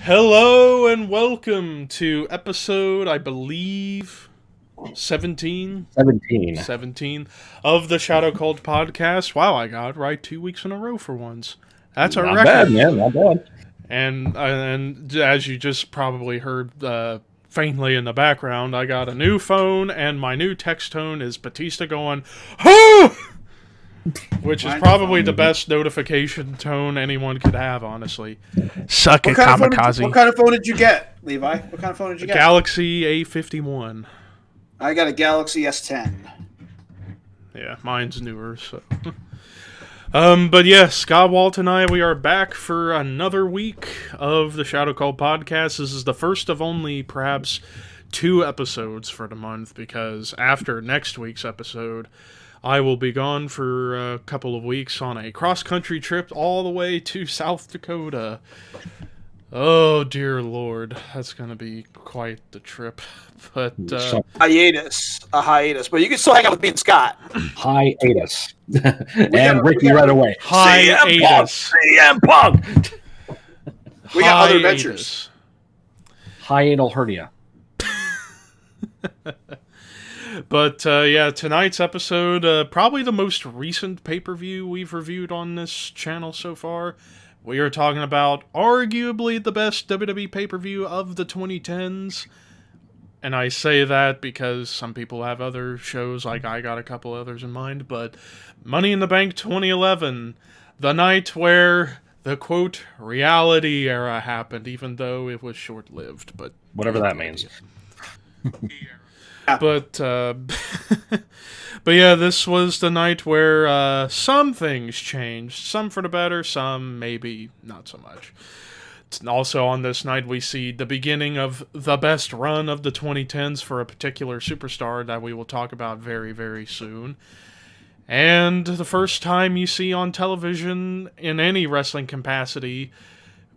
Hello and welcome to episode, I believe, 17? 17 of the Shadow Cult podcast. Wow, I got it right 2 weeks in a row for once. That's a Not record. bad, man. Not bad. And as you just probably heard faintly in the background, I got a new phone, and my new text tone is Batista going, "Oh!" Which is probably the best notification tone anyone could have, honestly. Suck it, kamikaze. What kind of phone did you get, Levi? What kind of phone did you get? Galaxy A51. I got a Galaxy S10. Yeah, mine's newer, so. But yes, Walt and I, we are back for another week of the Shadow Cult podcast. This is the first of only perhaps 2 episodes for the month, because after next week's episode, I will be gone for a couple of weeks on a cross-country trip all the way to South Dakota. Oh, dear Lord. That's going to be quite the trip. But a hiatus. But you can still hang out with me and Scott. Hiatus. And Ricky right away. Hiatus. CM Punk! We got other adventures. Hiatal hernia. But, yeah, tonight's episode, probably the most recent pay-per-view we've reviewed on this channel so far. We are talking about arguably the best WWE pay-per-view of the 2010s. And I say that because some people have other shows, like I got a couple others in mind, but Money in the Bank 2011, the night where the, quote, reality era happened, even though it was short-lived. But whatever that means. But but yeah, this was the night where some things changed. Some for the better, some maybe not so much. Also on this night, we see the beginning of the best run of the 2010s for a particular superstar that we will talk about very, very soon. And the first time you see on television in any wrestling capacity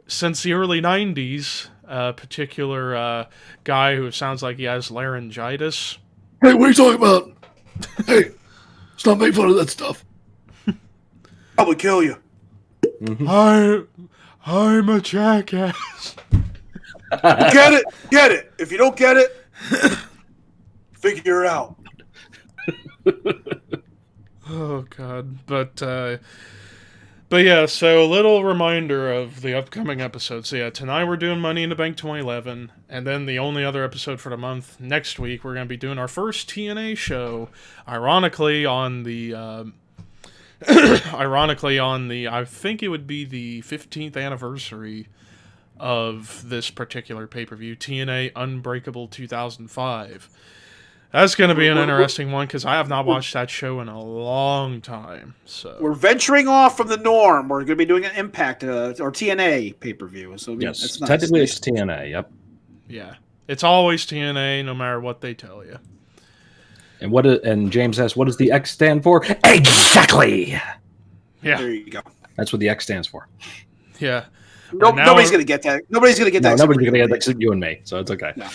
since the early 90s, a particular guy who sounds like he has laryngitis. Hey, what are you talking about? Hey, stop making fun of that stuff. Probably kill you. Mm-hmm. I'm a jackass. Get it? Get it. If you don't get it, figure it out. Oh, God. But yeah, so a little reminder of the upcoming episodes. So yeah, tonight we're doing Money in the Bank 2011, and then the only other episode for the month, next week, we're going to be doing our first TNA show, ironically on the, I think it would be the 15th anniversary of this particular pay-per-view, TNA Unbreakable 2005. That's going to be an interesting one, because I have not watched that show in a long time. So we're venturing off from the norm. We're going to be doing an Impact or TNA pay-per-view. So yes, that's nice. Technically it's TNA, yep. Yeah. It's always TNA, no matter what they tell you. And James asks, what does the X stand for? Exactly! Yeah. There you go. That's what the X stands for. Yeah. Nobody's going to get that. Nobody's going to get that. Nobody's going to get that except you and me, so it's okay. No.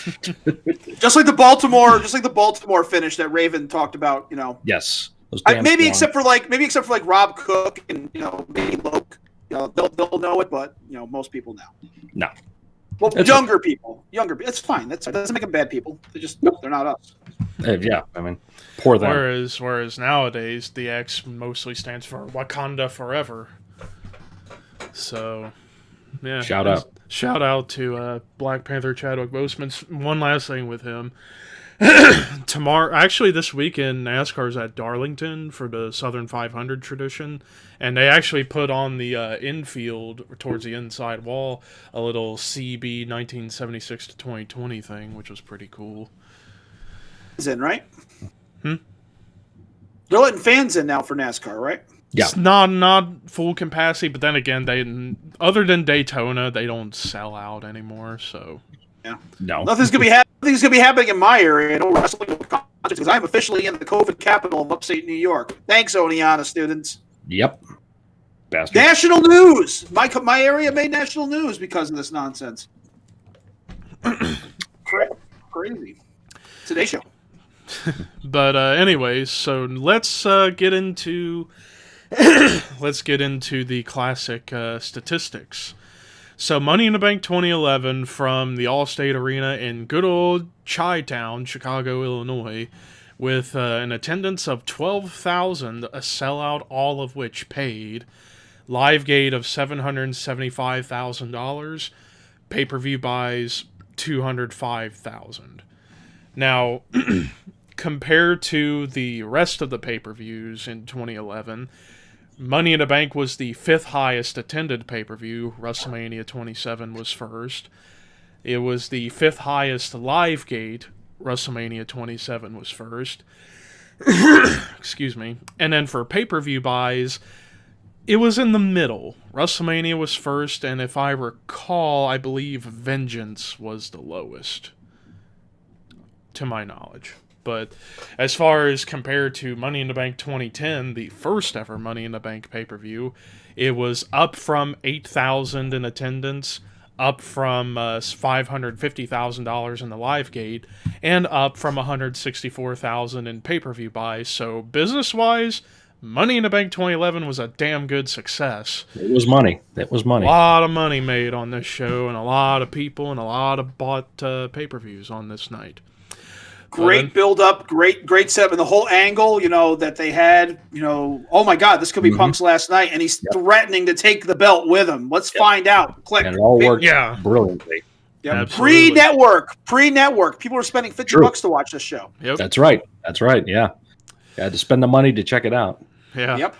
just like the Baltimore finish that Raven talked about, you know. Yes. Maybe except for like Rob Cook and, you know, maybe Loke. You know, they'll know it, but you know, most people know. No. Well, younger people. It's fine. That doesn't make them bad people. They're not us. Yeah, I mean, poor them. Whereas nowadays the X mostly stands for Wakanda Forever. So, yeah. Shout out to Black Panther Chadwick Boseman. One last thing with him. Tomorrow, actually this weekend, NASCAR's at Darlington for the Southern 500 tradition, and they actually put on the infield towards the inside wall a little CB 1976 to 2020 thing, which was pretty cool. Is in, right? They're letting fans in now for NASCAR, right? Yeah. It's not full capacity, but then again, other than Daytona, they don't sell out anymore, so... Yeah. No. Nothing's gonna be happening in my area. No wrestling concerts, because I'm officially in the COVID capital of upstate New York. Thanks, Oneonta students. Yep. Bastard. National news. My area made national news because of this nonsense. Crazy. Today's show. But anyways, so let's get into the classic statistics. So Money in the Bank 2011 from the Allstate Arena in good old Chi-Town, Chicago, Illinois, with an attendance of 12,000, a sellout, all of which paid. Live gate of $775,000. Pay-per-view buys $205,000. Now, compared to the rest of the pay-per-views in 2011, Money in the Bank was the 5th highest attended pay-per-view. WrestleMania 27 was first. It was the 5th highest live gate. WrestleMania 27 was first. Excuse me. And then for pay-per-view buys, it was in the middle. WrestleMania was first, and if I recall, I believe Vengeance was the lowest, to my knowledge. But as far as compared to Money in the Bank 2010, the first ever Money in the Bank pay-per-view, it was up from 8,000 in attendance, up from $550,000 in the live gate, and up from $164,000 in pay-per-view buys. So business-wise, Money in the Bank 2011 was a damn good success. It was money. It was money. A lot of money made on this show, and a lot of people, and a lot of bought pay-per-views on this night. Great build up, great setup, and the whole angle, that they had, oh my God, this could be Punk's last night, and he's threatening to take the belt with him. Let's find out. Click. And it all worked brilliantly. Yeah, pre-network. People were spending $50 to watch this show. Yep. That's right. Yeah. You had to spend the money to check it out. Yeah. Yep.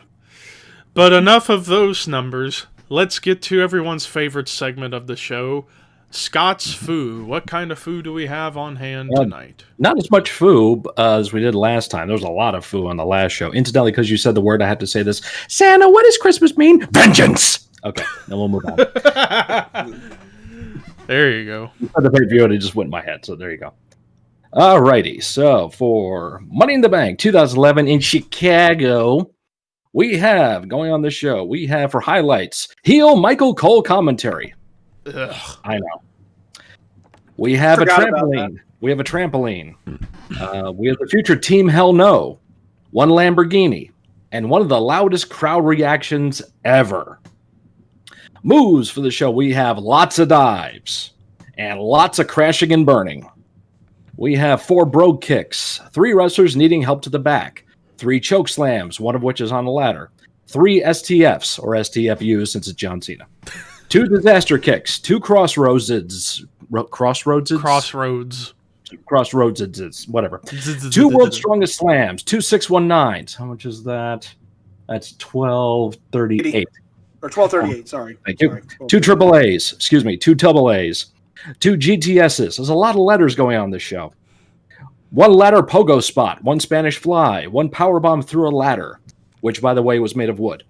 But enough of those numbers. Let's get to everyone's favorite segment of the show, Scott's Foo. What kind of foo do we have on hand tonight? Not as much foo as we did last time. There was a lot of foo on the last show. Incidentally, because you said the word, I had to say this. Santa, what does Christmas mean? Vengeance! Okay, then we'll move on. There you go. The pay-per-view, it just went in my head, so there you go. Alrighty, so for Money in the Bank 2011 in Chicago, we have, going on this show, we have for highlights, heel Michael Cole commentary. Ugh. I know. We have a trampoline. We have a trampoline. We have the future Team Hell No, one Lamborghini, and one of the loudest crowd reactions ever. Moves for the show. We have lots of dives and lots of crashing and burning. We have 4 brogue kicks, 3 wrestlers needing help to the back, 3 choke slams, one of which is on the ladder, 3 STFs, or STFUs since it's John Cena, 2 disaster kicks, 2 crossroads, whatever, 2 world's strongest slams, 2 619s. How much is that? That's 1238. Or 1238, sorry. Thank you. 2 triple A's, 2 double A's, 2 GTSs. There's a lot of letters going on this show. 1 ladder pogo spot, 1 Spanish fly, 1 powerbomb through a ladder, which, by the way, was made of wood.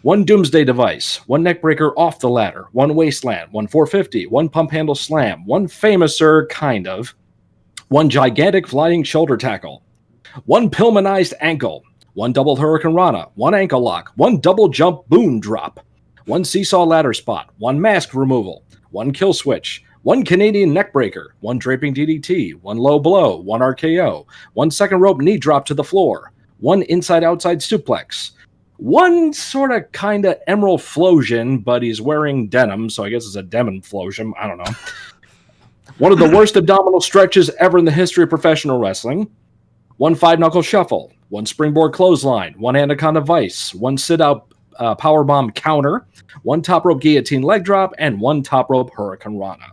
1 doomsday device, 1 neckbreaker off the ladder, 1 wasteland, 1 450, 1 pump handle slam, 1 famouser, kind of, 1 gigantic flying shoulder tackle, 1 Pillmanized ankle, 1 double hurricane rana, 1 ankle lock, 1 double jump boom drop, 1 seesaw ladder spot, 1 mask removal, 1 kill switch, 1 Canadian neckbreaker, 1 draping DDT, 1 low blow, 1 RKO, 1 second rope knee drop to the floor, 1 inside-outside suplex, 1 sort of kind of emerald flosion, but he's wearing denim, so I guess it's a denim flosion. I don't know. One of the worst abdominal stretches ever in the history of professional wrestling. 1 5-knuckle shuffle, 1 springboard clothesline, 1 anaconda vice, 1 sit-out powerbomb counter, 1 top rope guillotine leg drop, and 1 top rope hurricane rana.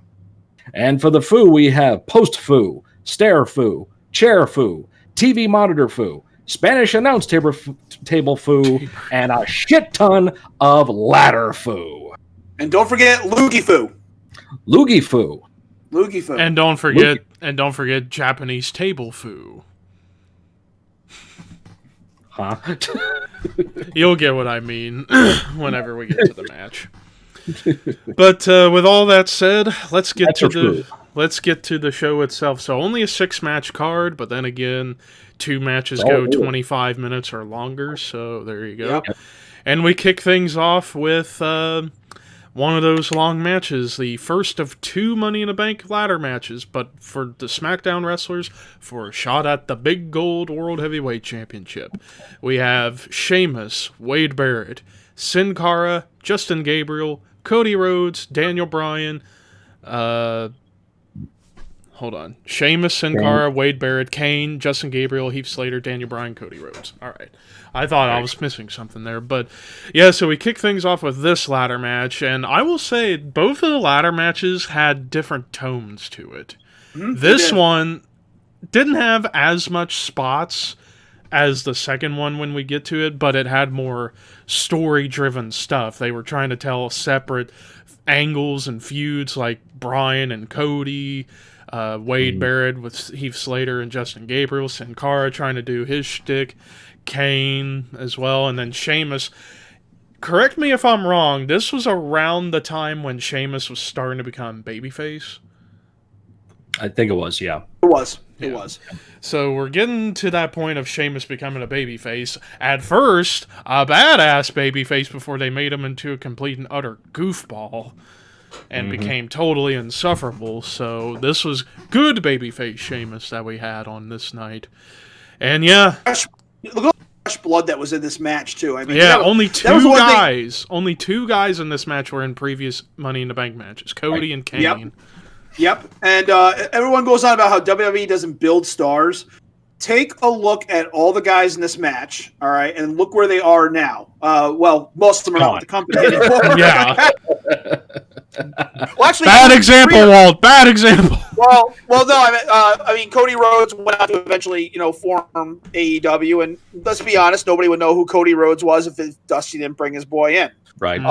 And for the foo, we have post foo, stair foo, chair foo, TV monitor foo, Spanish announce table foo, and a shit ton of ladder foo. And don't forget Loogie Foo. Loogie foo. Loogie Foo. And don't forget Japanese table foo. Huh? You'll get what I mean whenever we get to the match. But with all that said, let's get to the show itself. So only a 6-match card, but then again, 2 matches go 25 minutes or longer. So there you go. Yep. And we kick things off with one of those long matches, the first of 2 Money in the Bank ladder matches, but for the SmackDown wrestlers for a shot at the big gold World Heavyweight Championship. We have Sheamus, Wade Barrett, Sin Cara, Justin Gabriel, Cody Rhodes, Daniel Bryan, hold on. Sheamus, Sin Cara, Wade Barrett, Kane, Justin Gabriel, Heath Slater, Daniel Bryan, Cody Rhodes. All right. I thought I was missing something there. But, yeah, so we kick things off with this ladder match. And I will say, both of the ladder matches had different tones to it. This one didn't have as much spots as the second one when we get to it, but it had more story-driven stuff. They were trying to tell separate angles and feuds like Bryan and Cody, Wade Barrett with Heath Slater and Justin Gabriel, Sin Cara trying to do his shtick, Kane as well, and then Sheamus. Correct me if I'm wrong, this was around the time when Sheamus was starting to become babyface? I think it was, yeah. It was. It was. So we're getting to that point of Sheamus becoming a babyface. At first, a badass babyface before they made him into a complete and utter goofball and became totally insufferable. So this was good babyface Sheamus that we had on this night. And yeah. Look at the fresh blood that was in this match, too. I mean, yeah, only two guys. Only two guys in this match were in previous Money in the Bank matches. Cody and Kane. Yep. And everyone goes on about how WWE doesn't build stars. Take a look at all the guys in this match, all right, and look where they are now. Well, most of them are not with the company anymore. Yeah. Well, actually, bad example, Walt. Bad example. Well, no. I mean, Cody Rhodes went out to eventually, form AEW, and let's be honest, nobody would know who Cody Rhodes was if Dusty didn't bring his boy in. Right.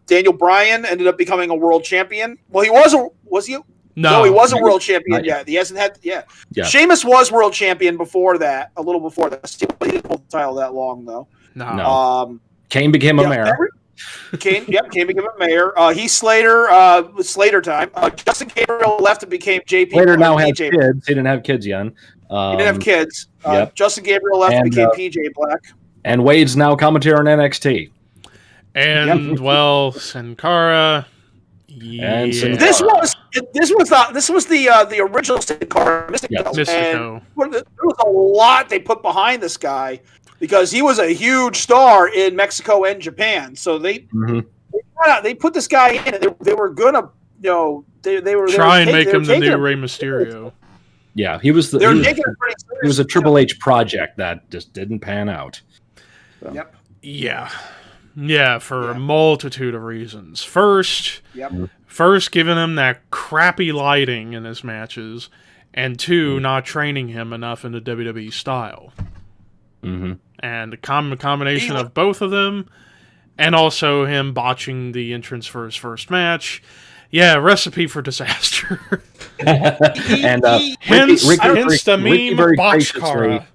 Daniel Bryan ended up becoming a world champion. Well, he was he? No, he wasn't world champion yet. He hasn't had. Yeah. Sheamus was world champion before that, a little before that. He didn't hold the title that long though. No. Kane became a mayor. Kane became a mayor. Heath Slater was Slater time. Justin Gabriel left and became JP. Slater now has kids. He didn't have kids yet. He didn't have kids. Justin Gabriel left and became PJ Black. And Wade's now commentator on NXT. And well, Sin Cara. Yeah. This was the original Sin Cara Mystico. Mystico. And there was a lot they put behind this guy because he was a huge star in Mexico and Japan. So they put this guy in, and they were gonna they were try and make him the new Rey Mysterio. Yeah, he was a Triple H project that just didn't pan out. So. Yep. Yeah, for a multitude of reasons. First, giving him that crappy lighting in his matches, and two, not training him enough in the WWE style. And the combination of both of them, and also him botching the entrance for his first match. Yeah, recipe for disaster. And hence the meme botch Cara.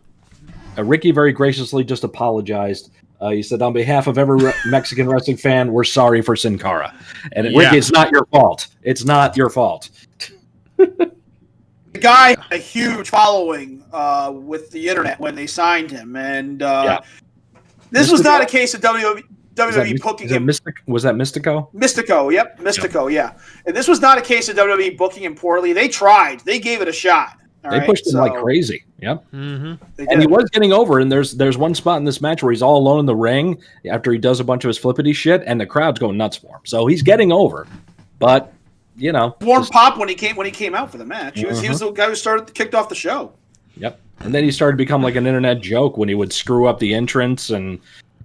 Ricky very graciously just apologized. He said, on behalf of every Mexican wrestling fan, we're sorry for Sin Cara. And Ricky, it's not your fault. It's not your fault. The guy had a huge following with the internet when they signed him. And this was not a case of WWE booking him. Was that Mystico? Mystico, yep. Mystico, yeah. And this was not a case of WWE booking him poorly. They tried. They gave it a shot. They pushed him like crazy. Yep. Mm-hmm. And he was getting over, and there's one spot in this match where he's all alone in the ring after he does a bunch of his flippity shit, and the crowd's going nuts for him. So he's getting over. But, warm pop when he came out for the match. He was the guy who kicked off the show. Yep. And then he started to become like an internet joke when he would screw up the entrance, and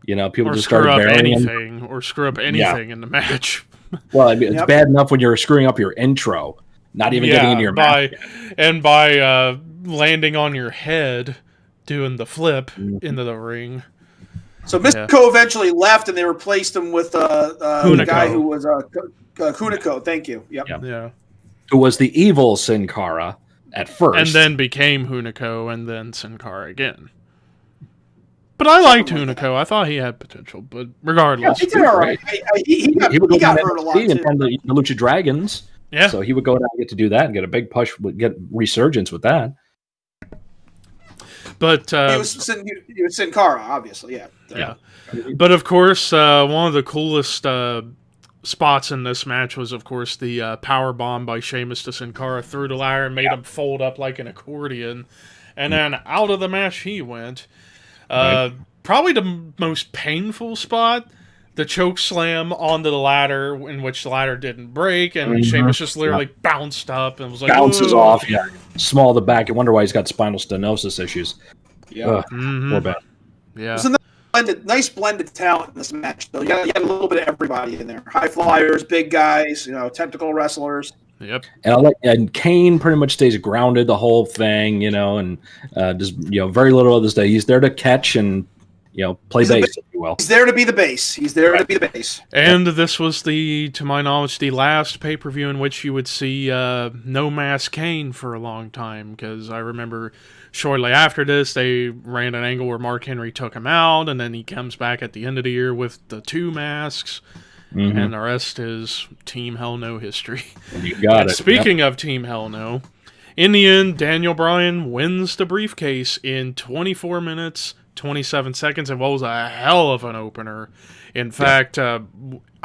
people just started burying him. Or screw up anything in the match. Well, I mean, it's bad enough when you're screwing up your intro. Not even getting into your match. By landing on your head, doing the flip into the ring. So Mystico eventually left, and they replaced him with the guy who was Hunico. Thank you. Yep. Yeah. Who was the evil Sin Cara at first. And then became Hunico, and then Sin Cara again. But I liked Hunico. I thought he had potential, but regardless. Yeah, he did all right. He got hurt a lot, too. In front of the Lucha Dragons. Yeah. So he would go down and get to do that and get a big push, get resurgence with that. But he was Sin Cara, obviously, yeah. But of course, one of the coolest spots in this match was, of course, the power bomb by Sheamus to Sin Cara through the ladder and made him fold up like an accordion, and then out of the match he went. Probably the most painful spot. the choke slam onto the ladder, in which the ladder didn't break, and Sheamus just literally bounced up and was like, bounces "Whoa." off. Yeah, small the back. You wonder why he's got spinal stenosis issues. Yeah. Poor bad. Yeah. It's a nice blended talent in this match, though. You got a little bit of everybody in there: high flyers, big guys, technical wrestlers. Yep. And Kane pretty much stays grounded the whole thing, and just very little of this day. He's there to catch and play base, if you will. He's there to be the base. He's there to be the base. And this was to my knowledge, the last pay-per-view in which you would see no mask Kane for a long time, because I remember shortly after this, they ran an angle where Mark Henry took him out, and then he comes back at the end of the year with the 2 masks. And the rest is Team Hell No history. You got it. Speaking of Team Hell No, in the end, Daniel Bryan wins the briefcase in 24 minutes, 27 seconds, and what was a hell of an opener. In fact, I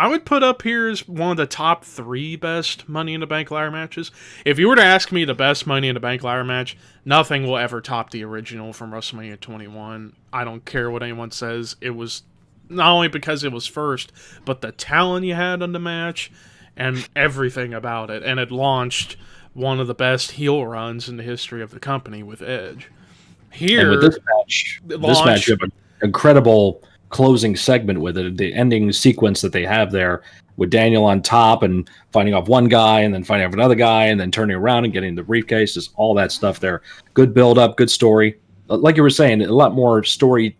would put up here as one of the top 3 best Money in the Bank ladder matches. If you were to ask me the best Money in the Bank ladder match, nothing will ever top the original from WrestleMania 21. I don't care what anyone says. It was not only because it was first, but the talent you had on the match and everything about it. And it launched one of the best heel runs in the history of the company with Edge. Here, and with this match, you have an incredible closing segment with it. The ending sequence that they have there with Daniel on top and fighting off one guy and then fighting off another guy and then turning around and getting the briefcase, is all that stuff there. Good build up, good story. Like you were saying, a lot more story.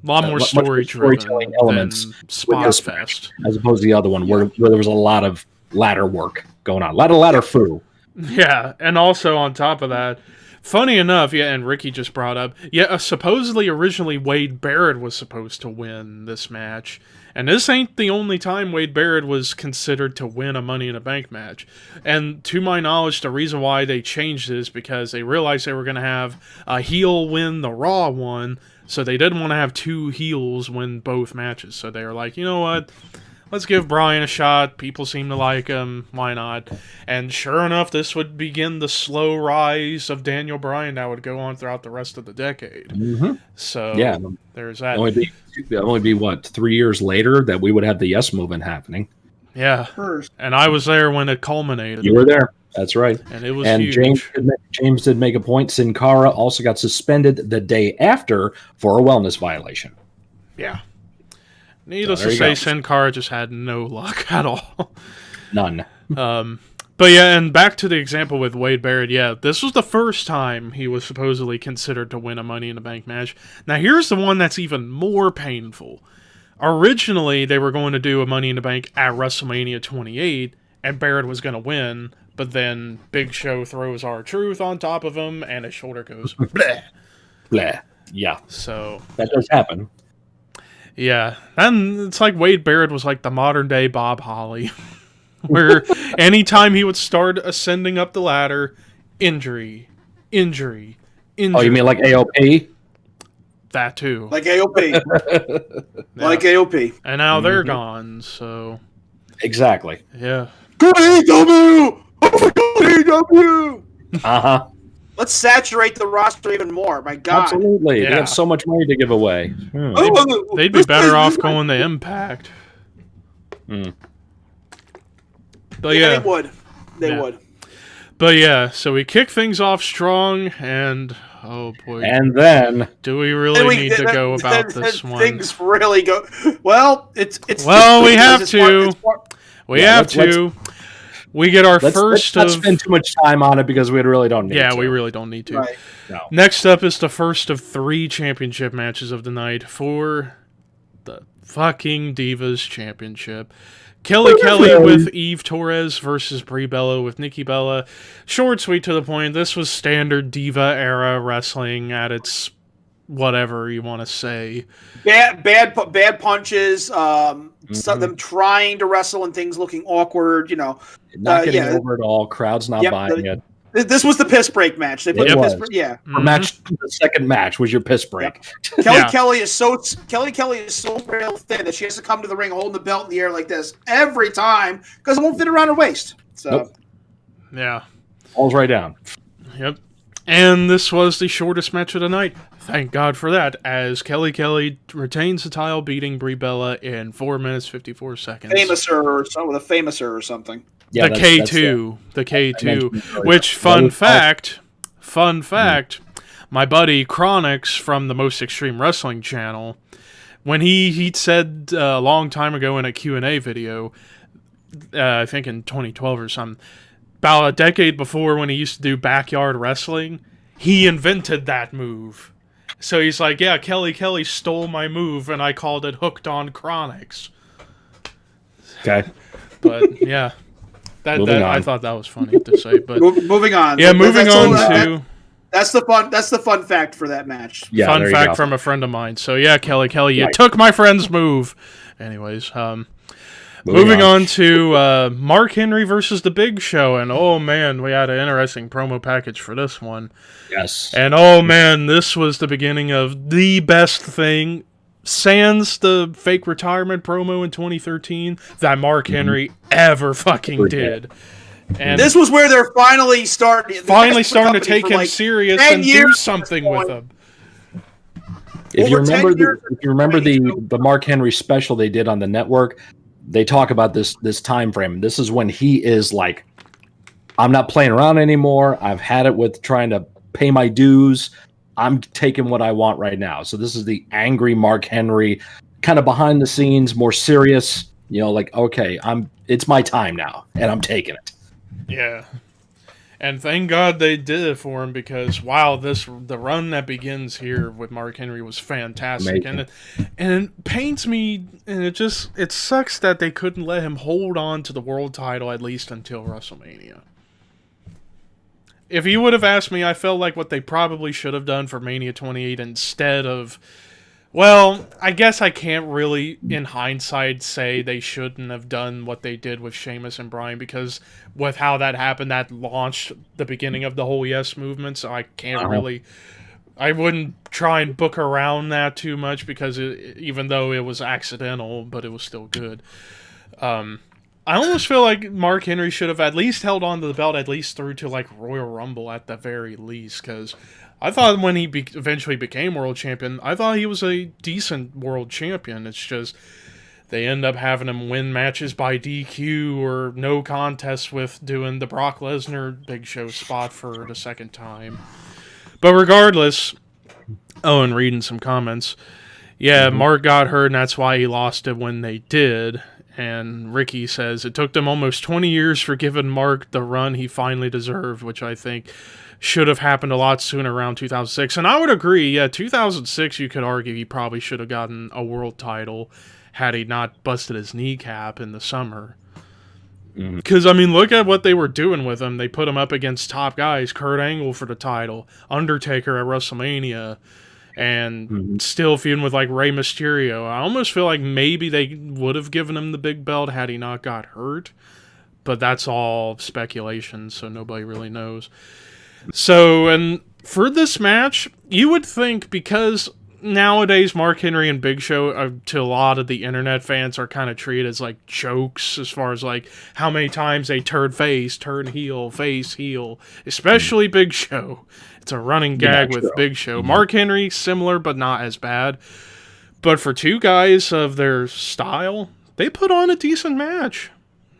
A lot more storytelling elements Spot Fest, as opposed to the other one where there was a lot of ladder work going on. A lot of ladder foo. Yeah, and also on top of that, funny enough, and Ricky just brought up, supposedly originally Wade Barrett was supposed to win this match, and this ain't the only time Wade Barrett was considered to win a Money in the Bank match. And to my knowledge, the reason why they changed this is because they realized they were going to have a heel win the Raw one, so they didn't want to have 2 heels win both matches. So they were like, you know what? Let's give Bryan a shot. People seem to like him. Why not? And sure enough, this would begin the slow rise of Daniel Bryan that would go on throughout the rest of the decade. So there's that. It'd only be what, 3 years later that we would have the Yes Movement happening. Yeah. And I was there when it culminated. You were there. That's right. And it was huge. James did make a point. Sin Cara also got suspended the day after for a wellness violation. Yeah. Needless to say, Sin Cara just had no luck at all. None. But yeah, and back to the example with Wade Barrett, this was the first time he was supposedly considered to win a Money in the Bank match. Now here's the one that's even more painful. Originally, they were going to do a Money in the Bank at WrestleMania 28, and Barrett was going to win, but then Big Show throws R-Truth on top of him, and his shoulder goes bleh. Bleh. Yeah. So that does happen. Yeah. And it's like Wade Barrett was like the modern day Bob Holly, where anytime he would start ascending up the ladder, injury. Oh, you mean like AOP? That too. Like AOP. Like AOP. And now they're gone, so. Exactly. Yeah. Good AEW! AEW! Uh-huh. Let's saturate the roster even more. My God. Absolutely. They have so much money to give away. They'd be better off going to Impact. Mm. But yeah. They would. They would. But yeah, so we kick things off strong, and oh boy. And then do we really need to go about this one? Things really go. Well, it's we have to. We have to. We get our first. Let's not spend too much time on it because we really don't need to. Yeah, we really don't need to. Right. No. Next up is the first of 3 championship matches of the night for the fucking Divas Championship. Kelly with Eve Torres versus Brie Bella with Nikki Bella. Short, sweet, to the point. This was standard Diva era wrestling at its whatever you want to say. Bad punches. Some of them trying to wrestle and things looking awkward. Not getting over at all. Crowd's not buying it. This was the piss break match. They put the piss break. Yeah. The second match was your piss break. Yep. Kelly is so real thin that she has to come to the ring holding the belt in the air like this every time because it won't fit around her waist. So nope. Yeah. Falls right down. Yep. And this was the shortest match of the night. Thank God for that, as Kelly retains the title, beating Brie Bella in 4 minutes 54 seconds. Famouser or something with a famouser or something. Yeah, the K2, which fun fact, my buddy Chronix from the Most Extreme Wrestling channel, when he said a long time ago in a Q&A video, I think in 2012 or something, about a decade before when he used to do backyard wrestling, he invented that move. So he's like, yeah, Kelly stole my move, and I called it Hooked on Chronix. Okay. But, yeah. I thought that was funny to say. But moving on. Yeah, moving on to... That's the fun fact for that match. Yeah, fun fact from a friend of mine. So, yeah, Kelly, you took my friend's move. Anyways, moving on to Mark Henry versus The Big Show, and oh man, we had an interesting promo package for this one. Yes. And oh man, this was the beginning of the best thing, sans the fake retirement promo in 2013, that Mark Henry ever fucking did. And this was where they're finally starting to take him serious and do something with him. If you remember the Mark Henry special they did on the network, they talk about this time frame. This is when he is like, I'm not playing around anymore. I've had it with trying to pay my dues. I'm taking what I want right now. So this is the angry Mark Henry, kind of behind the scenes, more serious, like, okay, it's my time now and I'm taking it. Yeah. And thank God they did it for him, because wow, the run that begins here with Mark Henry was fantastic. And it pains me, and it sucks that they couldn't let him hold on to the world title at least until WrestleMania. If you would have asked me, I felt like what they probably should have done for Mania 28 instead of... Well, I guess I can't really, in hindsight, say they shouldn't have done what they did with Sheamus and Bryan, because with how that happened, that launched the beginning of the whole Yes movement, so I can't really... I wouldn't try and book around that too much, because even though it was accidental, but it was still good. I almost feel like Mark Henry should have at least held on to the belt at least through to like Royal Rumble at the very least, because... I thought when he eventually became world champion, I thought he was a decent world champion. It's just they end up having him win matches by DQ or no contest with doing the Brock Lesnar Big Show spot for the second time. But regardless, and reading some comments, yeah, Mark got hurt and that's why he lost it when they did. And Ricky says, it took them almost 20 years for giving Mark the run he finally deserved, which I think... should have happened a lot sooner, around 2006. And I would agree, yeah, 2006, you could argue he probably should have gotten a world title had he not busted his kneecap in the summer. Because, I mean, look at what they were doing with him. They put him up against top guys, Kurt Angle for the title, Undertaker at WrestleMania, and still feuding with, like, Rey Mysterio. I almost feel like maybe they would have given him the big belt had he not got hurt. But that's all speculation, so nobody really knows. So, and for this match, you would think, because nowadays Mark Henry and Big Show, to a lot of the internet fans, are kind of treated as like jokes as far as like how many times they turn face, turn heel, face, heel, especially Big Show. It's a running gag with Big Show. Mark Henry, similar, but not as bad. But for two guys of their style, they put on a decent match.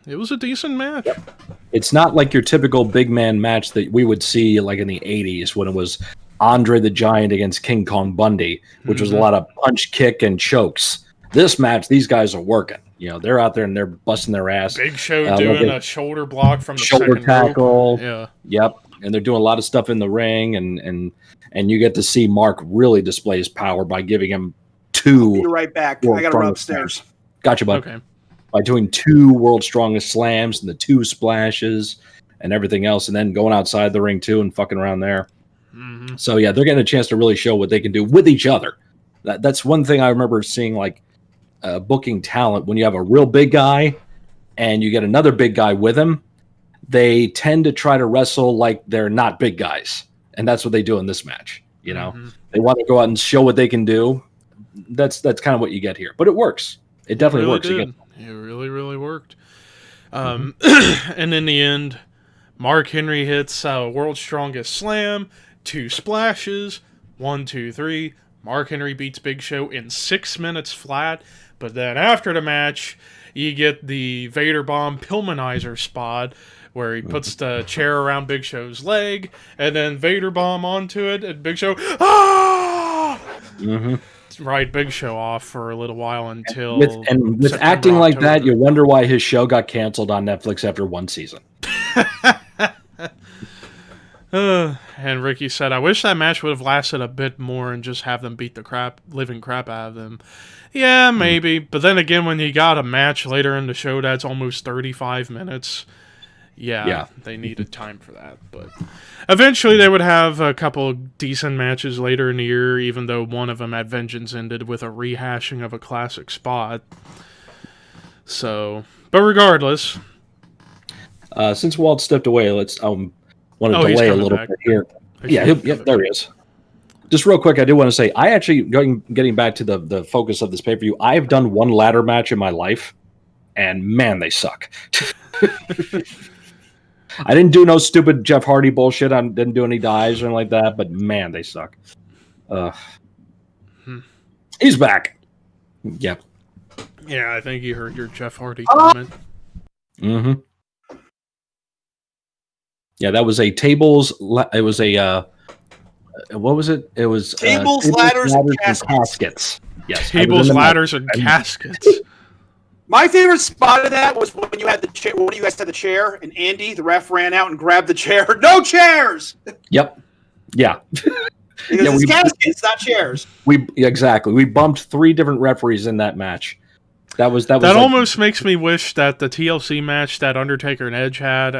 It was a decent match. Yep. It's not like your typical big man match that we would see like in the 80s when it was Andre the Giant against King Kong Bundy, which was a lot of punch, kick, and chokes. This match, these guys are working. They're out there and they're busting their ass. Big Show doing a shoulder block from the shoulder tackle. Yeah. Yep. And they're doing a lot of stuff in the ring, and you get to see Mark really display his power by giving him two. I'll be right back. I got to run upstairs. Gotcha, bud. Okay. By doing two World's Strongest Slams and the two splashes and everything else, and then going outside the ring too and fucking around there. So yeah, they're getting a chance to really show what they can do with each other. That's one thing I remember seeing, like booking talent, when you have a real big guy and you get another big guy with him, they tend to try to wrestle like they're not big guys, and that's what they do in this match. They want to go out and show what they can do. That's kind of what you get here, but it works. It definitely works. It really, really worked. And in the end, Mark Henry hits World's Strongest Slam, 2 splashes, 1, 2, 3. Mark Henry beats Big Show in 6 minutes flat. But then after the match, you get the Vader Bomb Pillmanizer spot where he puts the chair around Big Show's leg, and then Vader Bomb onto it, and Big Show, Right, Big Show off for a little while until... With September, acting like October. that, you wonder why his show got canceled on Netflix after 1 season. And Ricky said, I wish that match would have lasted a bit more and just have them beat the living crap out of them. Yeah, maybe. But then again, when you got a match later in the show that's almost 35 minutes, yeah, they needed time for that. But eventually they would have a couple decent matches later in the year, even though one of them at Vengeance ended with a rehashing of a classic spot. So, but regardless. Since Walt stepped away, let's want to he's delay a coming little back. bit here. Yeah, There he is. Just real quick, I do want to say, I actually, getting back to the focus of this pay-per-view, I've done one ladder match in my life, and man, they suck. I didn't do no stupid Jeff Hardy bullshit. I didn't do any dives or anything like that, but man, they suck. He's back. Yep. Yeah, I think you heard your Jeff Hardy comment. Mm-hmm. Yeah, that was a tables. It was a what was it? It was Tables, ladders, and caskets. Yes, Tables, ladders, and caskets. My favorite spot of that was when you had the chair. When you guys had the chair, and Andy, the ref, ran out and grabbed the chair. No chairs. Yep. Yeah. Because it's caskets, not chairs. Exactly. We bumped 3 different referees in that match. That almost makes me wish that the TLC match that Undertaker and Edge had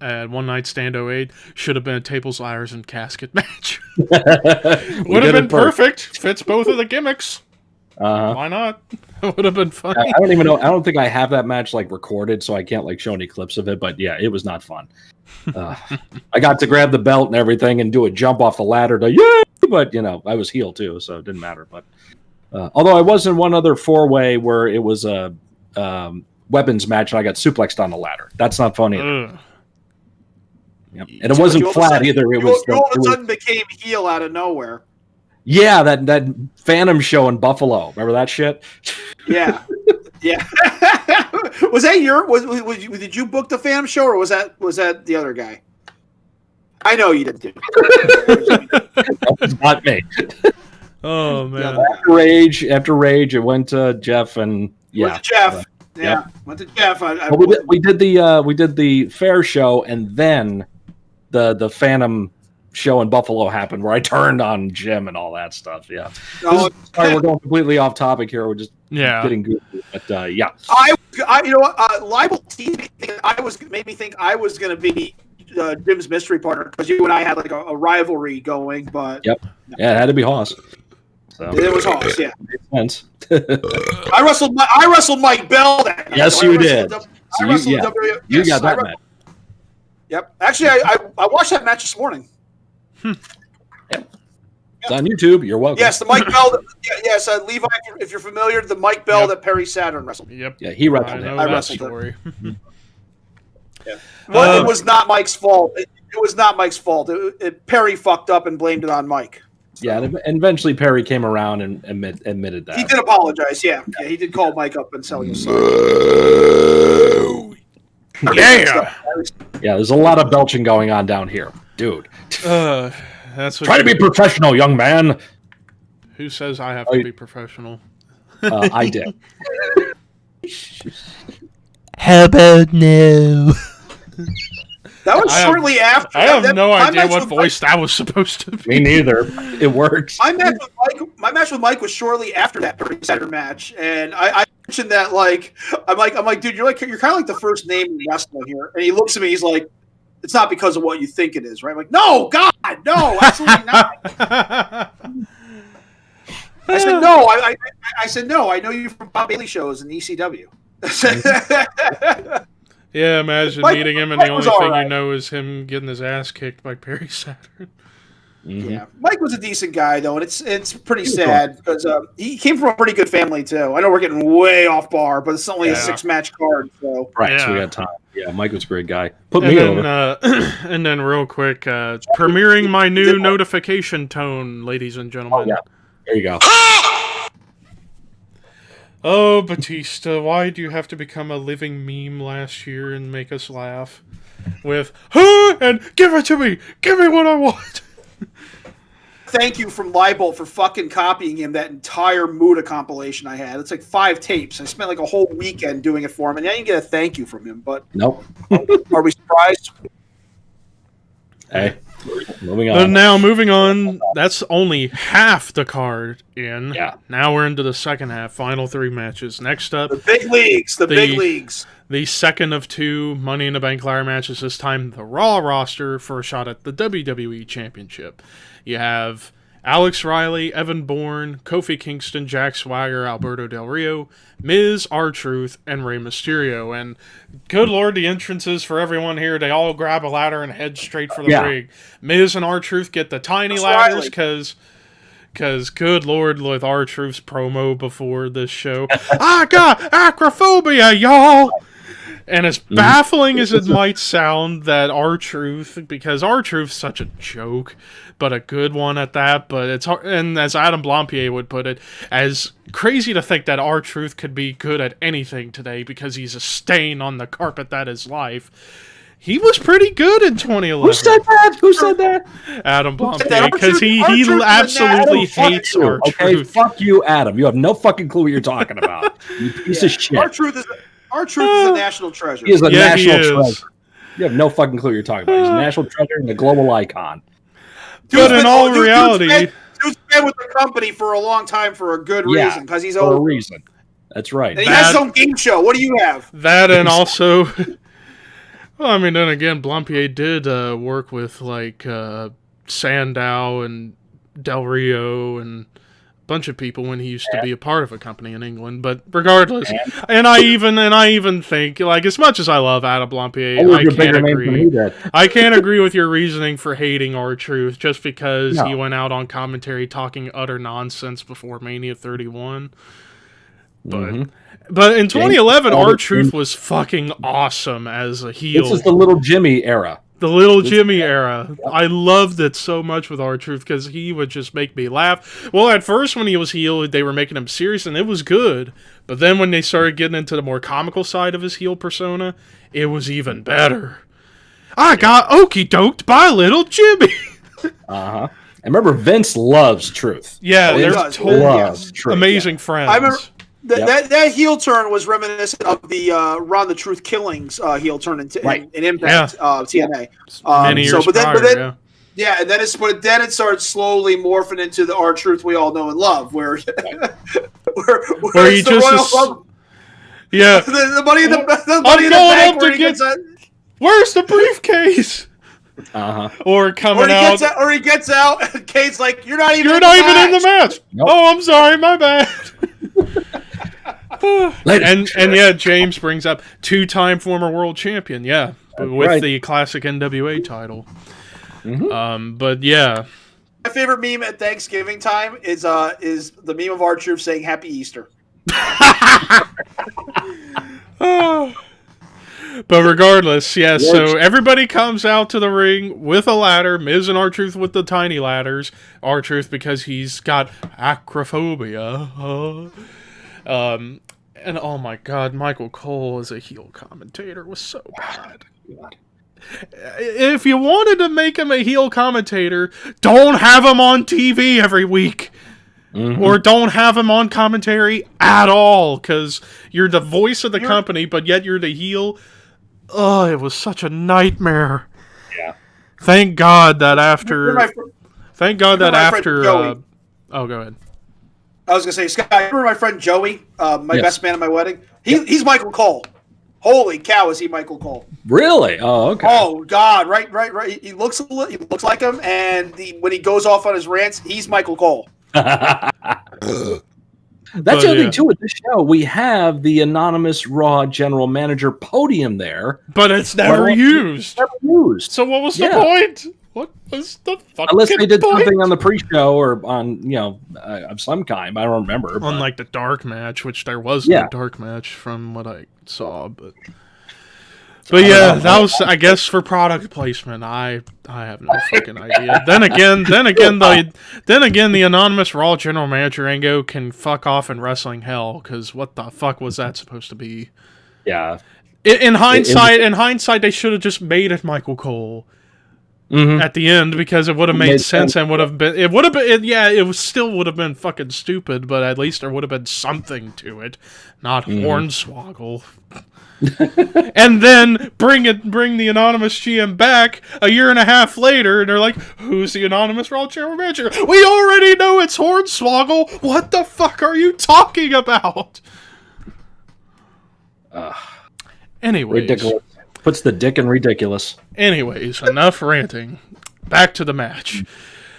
at One Night Stand 08 should have been a tables, ladders, and casket match. Would have been perfect. Fits both of the gimmicks. Why not? It would have been fun. I don't even know. I don't think I have that match recorded, so I can't show any clips of it. But yeah, it was not fun. I got to grab the belt and everything and do a jump off the ladder but I was heel too, so it didn't matter. But although I was in one other 4-way where it was a weapons match and I got suplexed on the ladder. That's not funny. Yep. And it wasn't flat either. It was. You all of a sudden became heel out of nowhere. Yeah, that Phantom show in Buffalo. Remember that shit? Yeah, yeah. Was that did you book the Phantom show, or was that the other guy? I know you didn't do it. That was not me. Oh man! Yeah, after Rage, it went to Jeff and Went to Jeff. Yep. Went to Jeff. We did the fair show, and then the Phantom show in Buffalo happened where I turned on Jim and all that stuff. Yeah. Sorry, we're going completely off topic here. We're just getting goofy. But yeah. I you know what? Libel made me think I was going to be Jim's mystery partner because you and I had a rivalry going. But yep. Yeah, it had to be Hoss. So it was Hoss. Yeah. Makes sense. I wrestled Mike Bell that night. Yes, you did. You got that match. Yep. Actually, I watched that match this morning. Yep. It's on YouTube. You're welcome. Yes, the Mike Bell. Yes, Levi, if you're familiar, the Mike Bell that Perry Saturn wrestled. Yep. Yeah, he wrestled. I wrestled story. Well, it was not Mike's fault. It was not Mike's fault. Perry fucked up and blamed it on Mike. So. Yeah, and eventually Perry came around and admitted that. He did apologize. Yeah, he did call Mike up and sell you something. Yeah. Yeah, there's a lot of belching going on down here, dude. That's what Try to be professional, young man. Who says I have to be professional? I did. How about no? That was shortly after. I have no idea what voice that was supposed to be. Me neither. It works. My match with Mike was shortly after that Perry Saturn match, and I mentioned that I'm like, dude, you're kind of like the first name in wrestling here, and he looks at me, he's like, it's not because of what you think it is, right? I'm like, no, God, no, absolutely not. I said no. I said no. I know you from Bob Bailey shows and ECW. Yeah, imagine meeting him and the only thing you know is him getting his ass kicked by Perry Saturn. Mm-hmm. Yeah, Mike was a decent guy though, and it's pretty sad because he came from a pretty good family too. I know we're getting way off bar, but it's only a 6-match card, so right. So we got time. Yeah, Mike was a great guy. Put And me then, over. and then real quick, premiering my new notification tone, ladies and gentlemen. Oh, yeah. There you go. Oh, Batista, why do you have to become a living meme last year and make us laugh? With, and give it to me! Give me what I want! Thank you from Leibold for fucking copying him that entire Muda compilation I had. It's like 5 tapes. I spent like a whole weekend doing it for him, and I didn't get a thank you from him. But Nope. are we surprised? Hey, moving But on. now, moving on, that's only half the card in. Yeah. Now we're into the second half, final 3 matches. Next up, The big leagues. The big leagues. the second of 2 Money in the Bank ladder matches, this time the Raw roster for a shot at the WWE Championship. You have Alex Riley, Evan Bourne, Kofi Kingston, Jack Swagger, Alberto Del Rio, Miz, R-Truth, and Rey Mysterio. And good lord, the entrances for everyone here, they all grab a ladder and head straight for the ring. Miz and R-Truth get the tiny ladders because good lord, with R-Truth's promo before this show, I got acrophobia, y'all! And as baffling as it might sound that R-Truth, because R-Truth's such a joke, but a good one at that, but it's hard, and as Adam Blampier would put it, as crazy to think that R-Truth could be good at anything today because he's a stain on the carpet that is life. He was pretty good in 2011. Who said that? Who said that? Adam Blampier, because he absolutely hates R-Truth. Okay, fuck you, Adam. You have no fucking clue what you're talking about. You piece of shit. R-Truth is a national treasure. He is a national treasure. You have no fucking clue what you're talking about. He's a national treasure and a global icon. But in all reality, dude's been with the company for a long time for a good reason, because he's for a reason. That's right. And he has his own game show. What do you have? That and also, well, I mean, then again, Blampier did work with like Sandow and Del Rio and a bunch of people when he used to be a part of a company in England. But regardless, and I even think, like, as much as I love Adam Blampier, I can't agree with your reasoning for hating R-Truth just because he went out on commentary talking utter nonsense before Mania 31. But in 2011, R-Truth was fucking awesome as a heel. This is the Little Jimmy era. The Little Jimmy era. I loved it so much with R-Truth because he would just make me laugh. Well, at first when he was heel, they were making him serious and it was good. But then when they started getting into the more comical side of his heel persona, it was even better. I got okie doked by Little Jimmy. Uh-huh. And remember, Vince loves Truth. Yeah, Vince they're totally Truth. Amazing friends. I remember that heel turn was reminiscent of the Ron the Truth Killings heel turn in Impact TNA. Many years prior, and then it started slowly morphing into the R-Truth we all know and love, where he just the money in the bank where he gets where's the briefcase? Or he gets out, and Kate's like, "You're not even in the match." Nope. Oh, I'm sorry, my bad. and James brings up 2-time former world champion, with the classic NWA title. But yeah, my favorite meme at Thanksgiving time is the meme of R-Truth saying "Happy Easter." But regardless, so everybody comes out to the ring with a ladder. Miz and R-Truth with the tiny ladders. R-Truth because he's got acrophobia. And oh my god, Michael Cole as a heel commentator was so bad. If you wanted to make him a heel commentator, don't have him on TV every week. Or don't have him on commentary at all, because you're the voice of the company, but yet you're the heel. Oh, it was such a nightmare. Yeah. Thank God that after... oh, go ahead. I was going to say, Scott, remember my friend Joey, my best man at my wedding? He's Michael Cole. Holy cow, is he Michael Cole? Really? Oh, okay. Oh, God, right. He looks like him, and when he goes off on his rants, he's Michael Cole. That's the other thing, too, with this show. We have the anonymous Raw general manager podium there. But it's never used. Never used. So what was the point? What was the fucking Unless they did point? something on the pre-show or on, of some kind. I don't remember. On, like, the dark match, which there was no dark match from what I saw. But yeah, that was, I guess, for product placement. I have no fucking idea. Then again, the anonymous Raw general manager Ango can fuck off in wrestling hell, because what the fuck was that supposed to be? Yeah. In hindsight, they should have just made it Michael Cole at the end, because it would have made sense and would have been. It still would have been fucking stupid, but at least there would have been something to it, not Hornswoggle. And then bring the anonymous GM back a year and a half later, and they're like, "Who's the anonymous Raw general manager? We already know it's Hornswoggle. What the fuck are you talking about?" Anyways, ridiculous. Puts the dick in ridiculous. Anyways, enough ranting. Back to the match.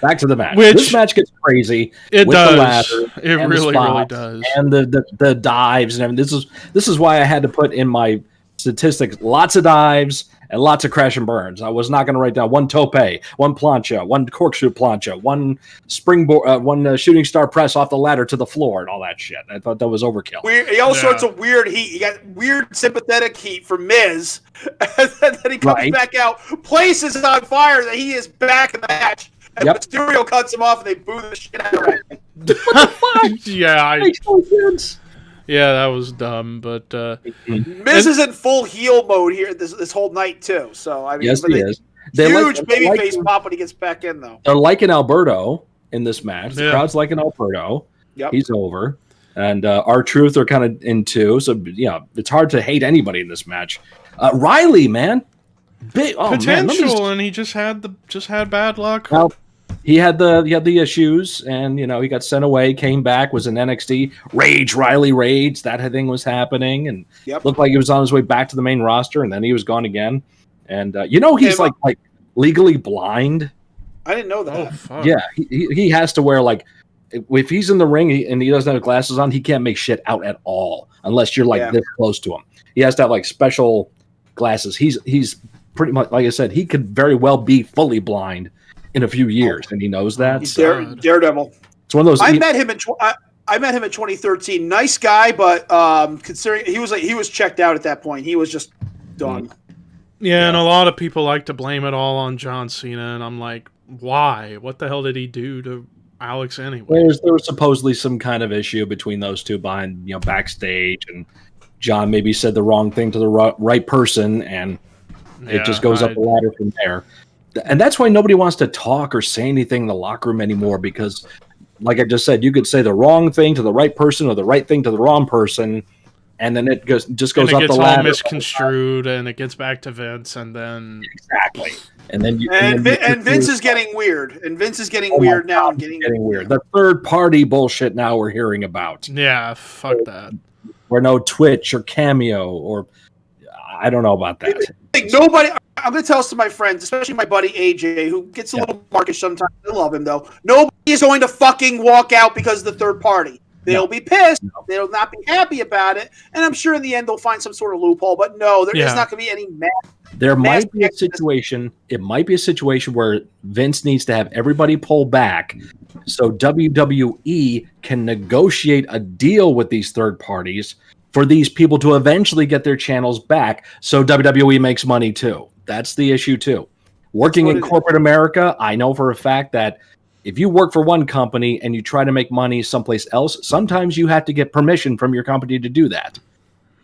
This match gets crazy. It with does. The ladder it really does. And the dives and everything. This is why I had to put in my statistics lots of dives and lots of crash and burns. I was not going to write down one tope, one plancha, one corkscrew plancha, one springboard, one shooting star press off the ladder to the floor, and all that shit. I thought that was overkill. He all sorts of weird heat. You got weird sympathetic heat from Miz, and then he comes back out, places on fire that he is back in the match. And Mysterio cuts him off, and they boo the shit out of him. What the fuck? Yeah, makes no sense. Yeah, that was dumb, but Miz is in full heel mode here this whole night too. So I mean, yes, he is. Huge babyface pop when he gets back in, though. They're liking Alberto in this match. The crowd's liking Alberto. Yep. He's over, and R-Truth are kind of in too. So yeah, it's hard to hate anybody in this match. Riley, man, big potential, and he just had bad luck. Well, he had the issues, and he got sent away, came back, was in NXT. Riley Rage, that thing was happening, and looked like he was on his way back to the main roster, and then he was gone again. And he's like legally blind. I didn't know that. Oh, fuck. Yeah, he has to wear if he's in the ring and he doesn't have glasses on, he can't make shit out at all unless you're this close to him. He has to have special glasses. He's pretty much, like I said, he could very well be fully blind in a few years, and he knows that. He's Daredevil. It's one of those. I met him in 2013. Nice guy, but considering he was checked out at that point, he was just done. Yeah, and a lot of people like to blame it all on John Cena, and I'm like, why? What the hell did he do to Alex anyway? There was supposedly some kind of issue between those two behind, backstage, and John maybe said the wrong thing to the right person, and it just goes up the ladder from there. And that's why nobody wants to talk or say anything in the locker room anymore, because, like I just said, you could say the wrong thing to the right person or the right thing to the wrong person, and then it goes up the ladder. It gets all misconstrued, and it gets back to Vince, and then exactly. And then Vince is getting weird, and Vince is getting weird now, and getting weird. The third party bullshit now we're hearing about. Yeah, fuck that. Or no Twitch or Cameo, or I don't know about that. Nobody. I'm going to tell this to my friends, especially my buddy AJ, who gets a little markish sometimes. I love him, though. Nobody is going to fucking walk out because of the third party. They'll be pissed. They'll not be happy about it. And I'm sure in the end they'll find some sort of loophole. But no, there's not going to be any There might be a situation. It might be a situation where Vince needs to have everybody pull back so WWE can negotiate a deal with these third parties for these people to eventually get their channels back so WWE makes money too. That's the issue too. Working in corporate America, I know for a fact that if you work for one company and you try to make money someplace else, sometimes you have to get permission from your company to do that.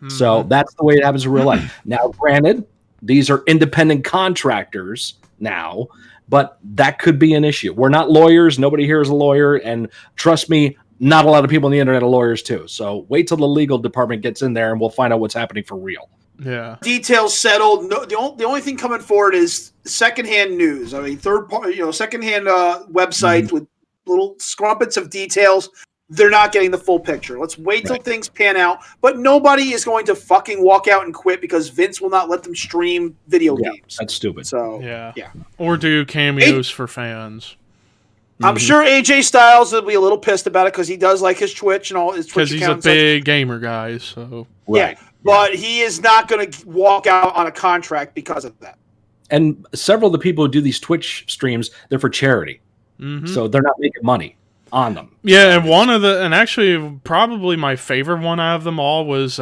So that's the way it happens in real life. Now, granted, these are independent contractors now, but that could be an issue. We're not lawyers. Nobody here is a lawyer. And trust me, not a lot of people on the internet are lawyers too. So wait till the legal department gets in there and we'll find out what's happening for real. Yeah. Details settled. No, the only thing coming forward is secondhand news. I mean, third party, secondhand websites with little scrumpets of details. They're not getting the full picture. Let's wait till things pan out. But nobody is going to fucking walk out and quit because Vince will not let them stream video games. That's stupid. So yeah. Or do cameos for fans. I'm sure AJ Styles will be a little pissed about it because he does like his Twitch and all his Twitch accounts. Because he's a big gamer guy, so but he is not going to walk out on a contract because of that. And several of the people who do these Twitch streams, they're for charity, so they're not making money on them. Yeah, and actually probably my favorite one out of them all was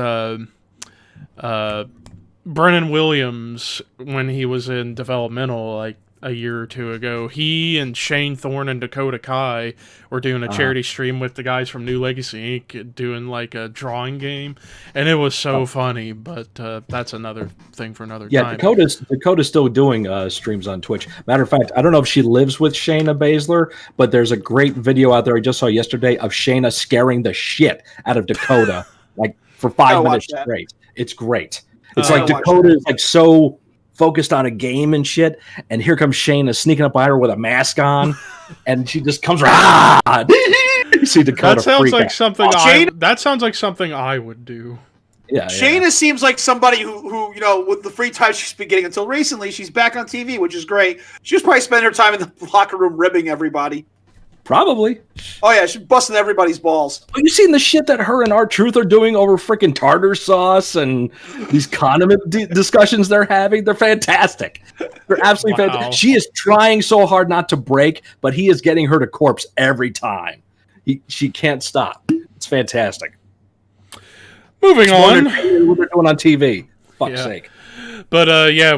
Brennan Williams, when he was in developmental, like a year or two ago, he and Shane Thorne and Dakota Kai were doing a charity stream with the guys from New Legacy Inc. doing like a drawing game, and it was so funny. But that's another thing for another time. Dakota's still doing streams on Twitch. Matter of fact, I don't know if she lives with Shayna Baszler, but there's a great video out there I just saw yesterday of Shayna scaring the shit out of Dakota, like for 5 minutes straight. It's great. It's like Dakota is like so focused on a game and shit, and here comes Shayna sneaking up by her with a mask on, and she just comes you see Dakota. That sounds like something. That sounds like something I would do. Yeah, Shayna seems like somebody who with the free time she's been getting until recently, she's back on TV, which is great. She was probably spending her time in the locker room ribbing everybody. Probably. Oh yeah, she's busting everybody's balls. Have you seen the shit that her and R-Truth are doing over freaking tartar sauce and these condiment discussions they're having? They're fantastic. They're absolutely fantastic. She is trying so hard not to break, but he is getting her to corpse every time. She can't stop. It's fantastic. Moving on. What they're doing on TV. Fuck's sake. But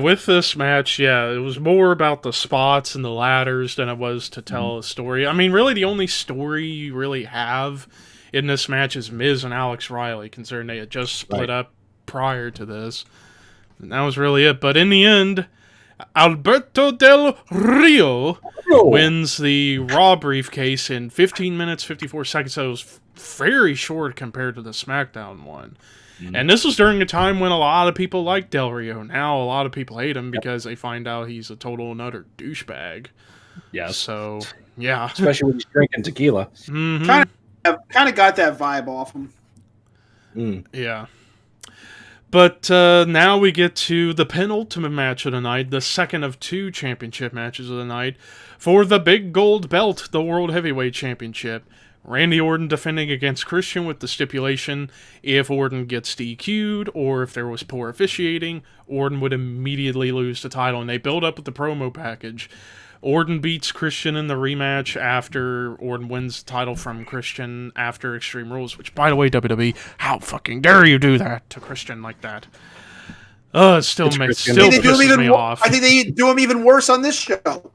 with this match, it was more about the spots and the ladders than it was to tell a story. I mean, really, the only story you really have in this match is Miz and Alex Riley, considering they had just split up prior to this. And that was really it. But in the end, Alberto Del Rio wins the Raw briefcase in 15 minutes, 54 seconds. So it was very short compared to the SmackDown one. And this was during a time when a lot of people liked Del Rio. Now a lot of people hate him because they find out he's a total and utter douchebag. Yeah. So, yeah. Especially when he's drinking tequila. Mm-hmm. Kind of got that vibe off him. Yeah. But now we get to the penultimate match of the night, the second of two championship matches of the night, for the big gold belt, the World Heavyweight Championship. Randy Orton defending against Christian with the stipulation if Orton gets DQ'd or if there was poor officiating, Orton would immediately lose the title, and they build up with the promo package. Orton beats Christian in the rematch after Orton wins the title from Christian after Extreme Rules, which, by the way, WWE, how fucking dare you do that to Christian like that? It still pisses me off. I think they do him even worse on this show.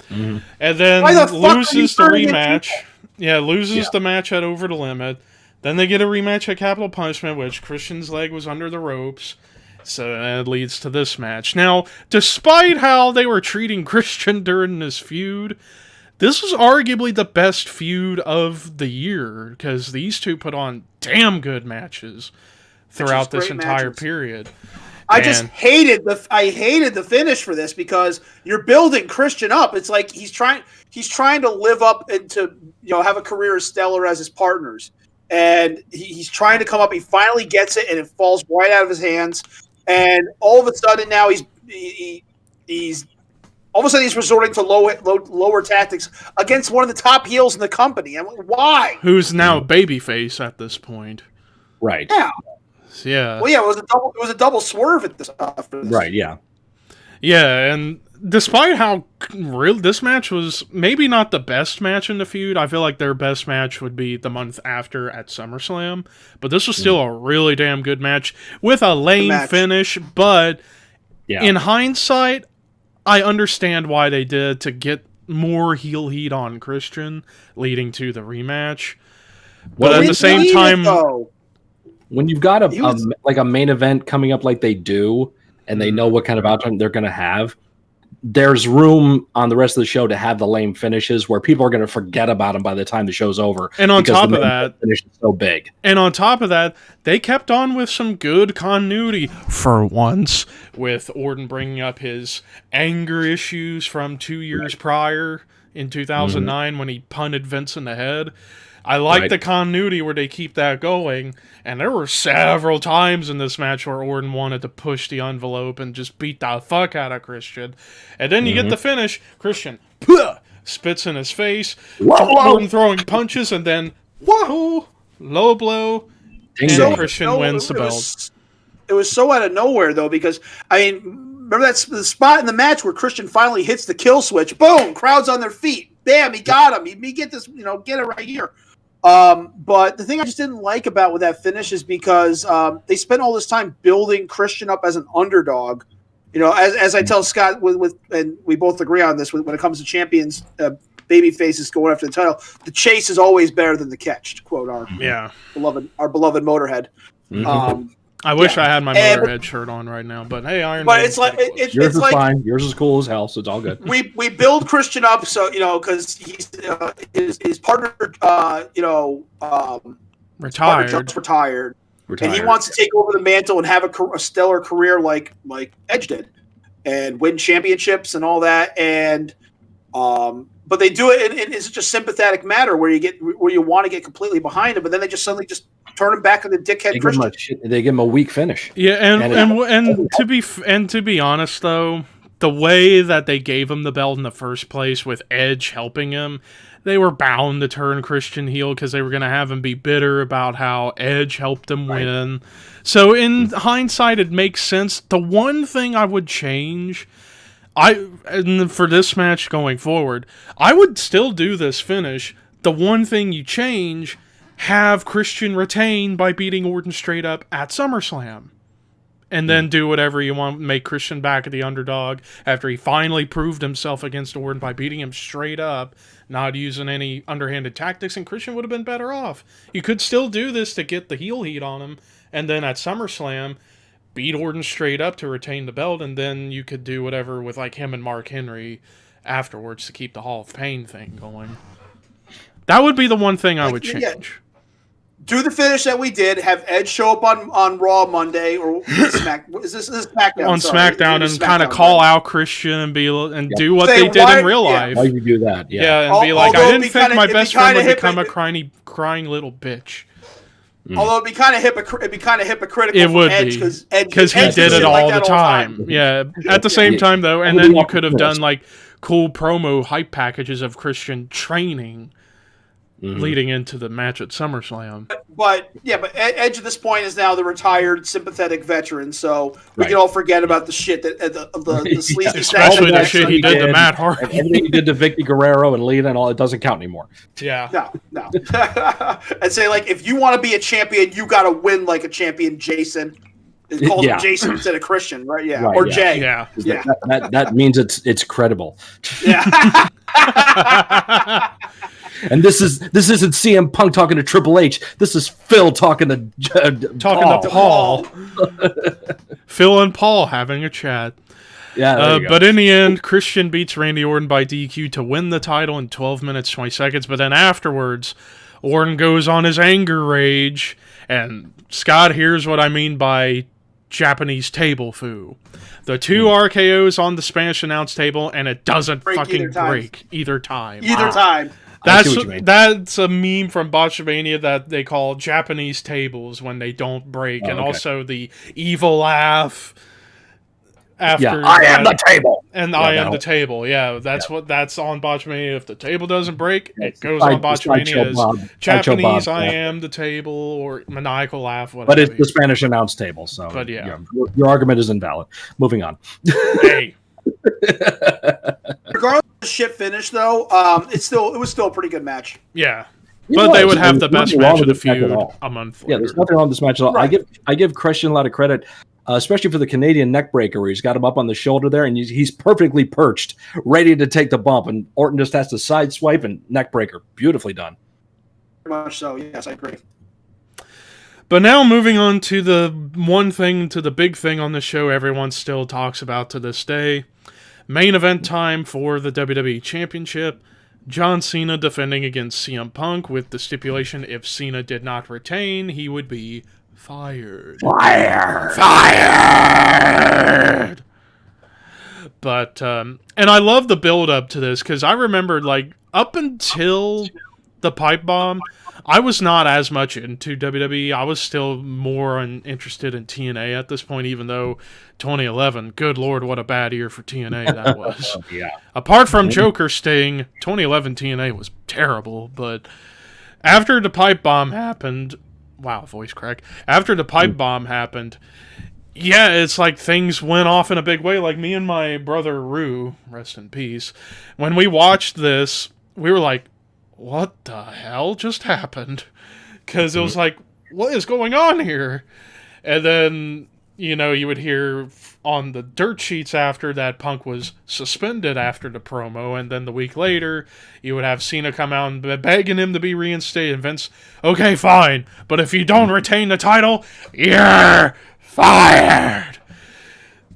Mm-hmm. And then loses the rematch. Loses the match at Over the Limit. Then they get a rematch at Capital Punishment, which Christian's leg was under the ropes. So that leads to this match. Now, despite how they were treating Christian during this feud, this was arguably the best feud of the year, because these two put on damn good matches throughout this entire period. I hated the finish for this, because you're building Christian up. It's like he's trying to live up and to have a career as stellar as his partners, and he's trying to come up. He finally gets it, and it falls right out of his hands. And all of a sudden now he's resorting to lower tactics against one of the top heels in the company. I'm like, why? Who's now babyface at this point? Right. Yeah. Yeah. Well, yeah, it was a double swerve at this. Right. Yeah. Yeah, and despite how real this match was, maybe not the best match in the feud. I feel like their best match would be the month after at SummerSlam, but this was still a really damn good match with a lame finish. But in hindsight, I understand why they did to get more heel heat on Christian, leading to the rematch. But at the same time, when you've got a main event coming up like they do, and they know what kind of outcome they're going to have, there's room on the rest of the show to have the lame finishes where people are going to forget about them by the time the show's over. And on top of that, finish is so big. And on top of that, they kept on with some good continuity for once, with Orton bringing up his anger issues from 2 years prior in 2009 when he punted Vince in the head. I like the continuity where they keep that going, and there were several times in this match where Orton wanted to push the envelope and just beat the fuck out of Christian. And then you get the finish, Christian spits in his face, Orton throwing punches, and then wahoo, low blow, and Christian wins the belt. It was so out of nowhere, though, because, remember the spot in the match where Christian finally hits the kill switch, boom, crowd's on their feet, bam, he got him, he get this, get it right here. But the thing I just didn't like about with that finish is because they spent all this time building Christian up as an underdog. You know, as I tell Scott, and we both agree on this, when it comes to champions, baby faces going after the title, the chase is always better than the catch, to quote our beloved Motorhead. Mm-hmm. I wish I had my Motorhead shirt on right now, but hey, Iron Man. But it's like yours is like, fine. Yours is cool as hell, so it's all good. We build Christian up, so because he's his partner, retired, just retired, and he wants to take over the mantle and have a stellar career like Edge did, and win championships and all that, and but they do it in such a sympathetic manner where you want to get completely behind him, but then they just suddenly just turn him back into dickhead Christian. They give him a weak finish. Yeah, and to be honest though, the way that they gave him the belt in the first place with Edge helping him, they were bound to turn Christian heel because they were going to have him be bitter about how Edge helped him win. So in hindsight, it makes sense. The one thing I would change, for this match going forward, I would still do this finish. The one thing you change, have Christian retain by beating Orton straight up at SummerSlam. And then do whatever you want, make Christian back at the underdog after he finally proved himself against Orton by beating him straight up, not using any underhanded tactics, and Christian would have been better off. You could still do this to get the heel heat on him, and then at SummerSlam, beat Orton straight up to retain the belt, and then you could do whatever with like him and Mark Henry afterwards to keep the Hall of Pain thing going. That would be the one thing I would change. Yeah. Do the finish that we did. Have Edge show up on Raw Monday or SmackDown. Is this SmackDown? On SmackDown, and kind of call out Christian and do what they did in real life. Why you do that? Yeah, and be like, I didn't think my best friend would become a crying little bitch. Although it'd be kind of hypocritical. It would Edge, be because he did it all the time. Yeah. At the same time, though, and then you could have done like cool promo hype packages of Christian training. Leading into the match at SummerSlam. But Edge at this point is now the retired sympathetic veteran, so we can all forget about the shit that the sleazy especially the shit he did to Matt Hardy. Everything he did to Vicky Guerrero and Lita and all, it doesn't count anymore. Yeah. No. I'd say, like, if you want to be a champion, you got to win like a champion, Jason. It calls him Jason instead of Christian, right? Yeah. Or Jay. Yeah. That means it's credible. Yeah. And this isn't CM Punk talking to Triple H. This is Phil talking to Paul. Phil and Paul having a chat. Yeah. But in the end, Christian beats Randy Orton by DQ to win the title in 12 minutes 20 seconds. But then afterwards, Orton goes on his anger rage, and Scott, here's what I mean by Japanese table foo. The two RKOs on the Spanish announce table, and it doesn't fucking break either time. Either time. That's a meme from Botchamania that they call Japanese tables when they don't break, and also the evil laugh after I am the table, and I am the table. Yeah, that's on Botchamania. If the table doesn't break, it goes on Botchamania as Japanese I am the table or maniacal laugh. Whatever. But it's the Spanish announce table, so your argument is invalid. Moving on. Hey. Regardless of the shit finish, though, it was still a pretty good match. Yeah, but they would have the best match of the feud a month later. Yeah, there's nothing wrong with this match at all. Right. I give Christian a lot of credit, especially for the Canadian neck breaker, where he's got him up on the shoulder there, and he's perfectly perched, ready to take the bump, and Orton just has to side swipe and neck breaker. Beautifully done. Very much so. Yes, I agree. But now moving on to the big thing on the show everyone still talks about to this day. Main event time for the WWE Championship. John Cena defending against CM Punk with the stipulation if Cena did not retain, he would be fired. Fired! But, and I love the build up to this, because I remember, like, up until the pipe bomb, I was not as much into WWE. I was still more interested in TNA at this point, even though 2011, good lord, what a bad year for TNA that was. Yeah. Apart from Joker Sting, 2011 TNA was terrible, but after the pipe bomb happened, wow, voice crack. After the pipe bomb happened, yeah, it's like things went off in a big way. Like me and my brother Rue, rest in peace, when we watched this, we were like, what the hell just happened? Because it was like, what is going on here? And then, you would hear on the dirt sheets after that Punk was suspended after the promo, and then the week later, you would have Cena come out and begging him to be reinstated. And Vince, okay, fine, but if you don't retain the title, you're fired.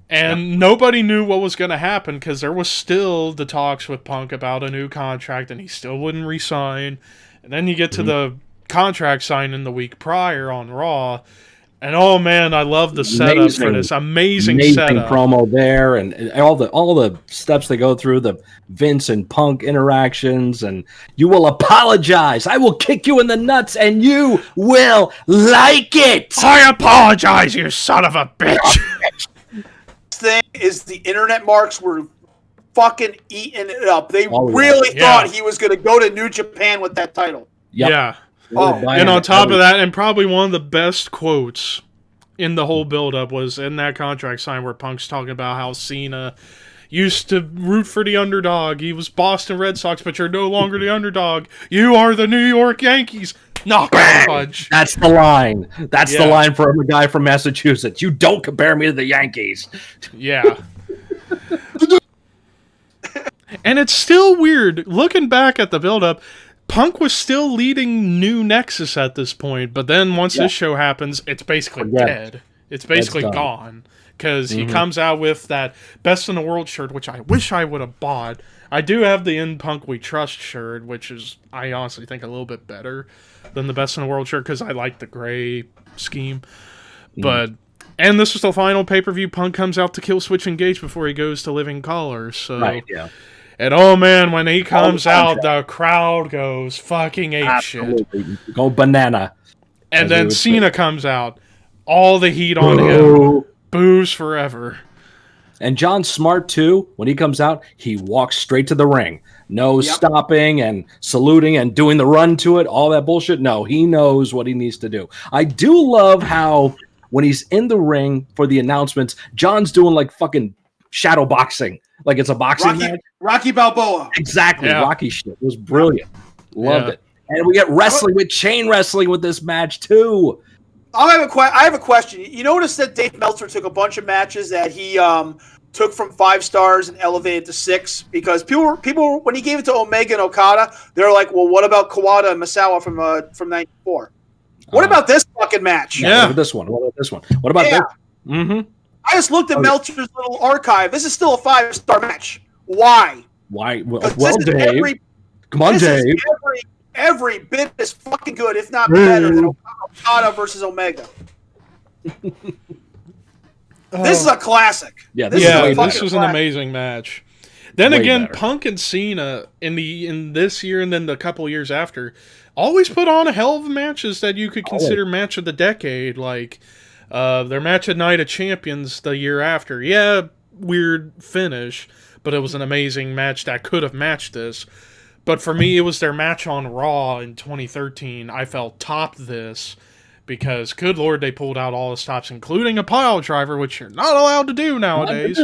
And nobody knew what was going to happen because there was still the talks with Punk about a new contract, and he still wouldn't resign. And then you get to the contract signing the week prior on Raw, and oh man, I love the setup for this amazing setup. Promo there, and all the steps they go through, the Vince and Punk interactions, and you will apologize. I will kick you in the nuts, and you will like it. I apologize, you son of a bitch. Thing is, the internet marks were fucking eating it up. They really thought he was going to go to New Japan with that title. Yep. Yeah. Oh, and on top of that, and probably one of the best quotes in the whole build-up was in that contract sign where Punk's talking about how Cena used to root for the underdog. He was Boston Red Sox, but you're no longer the underdog. You are the New York Yankees. Knock on fudge. That's the line. That's the line for a guy from Massachusetts. You don't compare me to the Yankees. Yeah. And it's still weird. Looking back at the build-up, Punk was still leading New Nexus at this point, but then once this show happens, it's basically dead. It's basically gone. Because he comes out with that Best in the World shirt, which I wish I would have bought. I do have the In Punk We Trust shirt, which is, I honestly think, a little bit better than the Best in the World shirt, because I like the gray scheme. But, and this was the final pay-per-view. Punk comes out to kill Switch Engage before he goes to Living Color. So. Right, yeah. And oh man, when he comes out, the crowd goes fucking apeshit. Go banana. And then Cena comes out. All the heat on him. Boos forever. And John's smart too. When he comes out, he walks straight to the ring. No stopping and saluting and doing the run to it, all that bullshit. No, he knows what he needs to do. I do love how when he's in the ring for the announcements, John's doing like fucking shadow boxing. Like it's a boxing match. Rocky Balboa. Exactly. Yeah. Rocky shit. It was brilliant. Loved it. And we get wrestling with chain wrestling with this match too. I have a question. You notice that Dave Meltzer took a bunch of matches that he took from 5 stars and elevated to 6 because people when he gave it to Omega and Okada, they're like, well, what about Kawada and Misawa from '94? What about this fucking match? Yeah. What about this one? What about this one? What about this? Mm-hmm. I just looked at Meltzer's little archive. This is still a 5-star match. Why? Why? Well, Dave. Come on, Dave. Every bit is fucking good, if not better, than Okada versus Omega. This is a classic. Yeah, this was an amazing match. Then again, Punk and Cena in this year and then the couple years after always put on a hell of matches that you could consider match of the decade, like their match at Night of Champions the year after. Yeah, weird finish, but it was an amazing match that could have matched this. But for me, it was their match on Raw in 2013. I felt topped this because, good Lord, they pulled out all the stops, including a pile driver, which you're not allowed to do nowadays.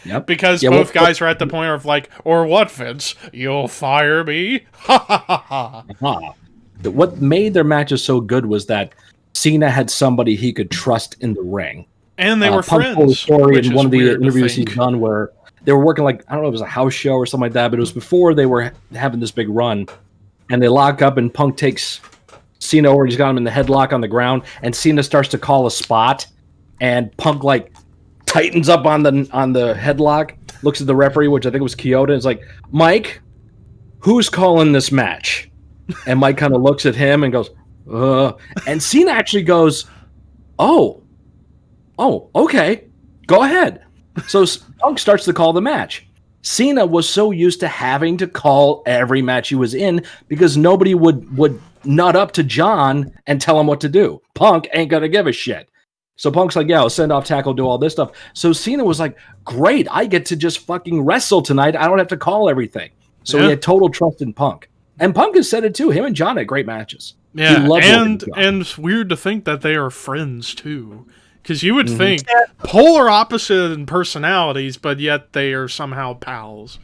Yep. Because both guys are at the point of like, or what, Vince? You'll fire me? Ha ha ha ha. What made their matches so good was that Cena had somebody he could trust in the ring. And they were friends. Punk told a story in one of the interviews he's done where they were working like, I don't know if it was a house show or something like that, but it was before they were having this big run. And they lock up and Punk takes Cena over. He's got him in the headlock on the ground. And Cena starts to call a spot. And Punk like tightens up on the headlock, looks at the referee, which I think was Kvlt, and is like, Mike, who's calling this match? And Mike kind of looks at him and goes, And Cena actually goes, oh, okay, go ahead. So Punk starts to call the match. Cena was so used to having to call every match he was in because nobody would nut up to John and tell him what to do. Punk ain't going to give a shit. So Punk's like, yeah, I'll send off tackle, do all this stuff. So Cena was like, great, I get to just fucking wrestle tonight. I don't have to call everything. So he had total trust in Punk. And Punk has said it too. Him and John had great matches. Yeah, and it's weird to think that they are friends too. Because you would think polar opposite in personalities, but yet they are somehow pals.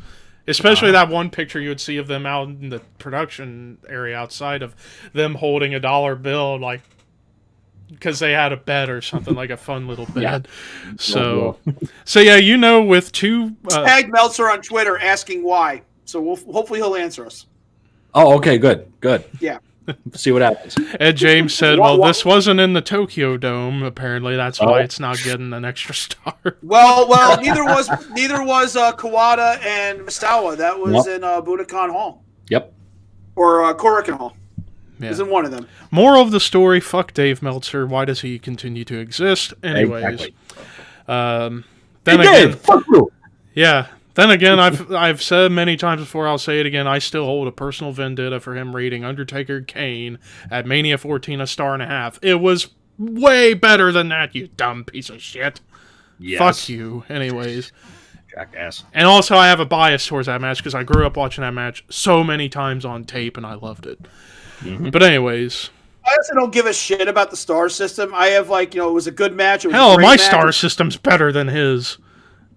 Especially that one picture you would see of them out in the production area outside of them holding a dollar bill, like, because they had a bed or something, like a fun little bed. Yeah. So yeah, with two... Tag Meltzer on Twitter asking why. So hopefully he'll answer us. Oh, okay, good. Yeah. See what happens. Ed James said, well, this wasn't in the Tokyo Dome. Apparently, that's why it's not getting an extra star. Well, neither was Kawada and Misawa. That was in Budokan Hall. Yep. Or Korakuen Hall. Yeah. It was in one of them. Moral of the story, fuck Dave Meltzer. Why does he continue to exist? Anyways. Exactly. Then Dave, fuck you. Yeah. Then again, I've said many times before, I'll say it again, I still hold a personal vendetta for him rating Undertaker Kane at Mania 14 a star and a half. It was way better than that, you dumb piece of shit. Yes. Fuck you. Anyways. Jackass. And also, I have a bias towards that match because I grew up watching that match so many times on tape and I loved it. Mm-hmm. But anyways... I also don't give a shit about the star system. I have, it was a good match. It was Hell, a great my match. star system's better than his.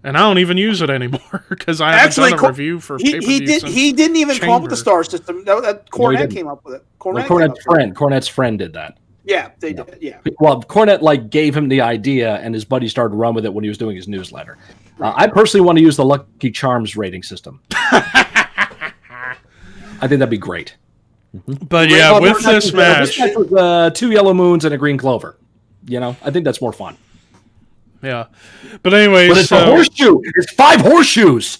And I don't even use it anymore because I haven't done a review for pay-per-views. He didn't even come up with the star system. That Cornette came up with it. Cornette's friend did that. Yeah, they did. Yeah. Well, Cornette gave him the idea, and his buddy started to run with it when he was doing his newsletter. I personally want to use the Lucky Charms rating system. I think that'd be great. But yeah, with this match, with 2 yellow moons and a green clover. I think that's more fun. Yeah, but anyways, but it's a horseshoe. It's 5 horseshoes.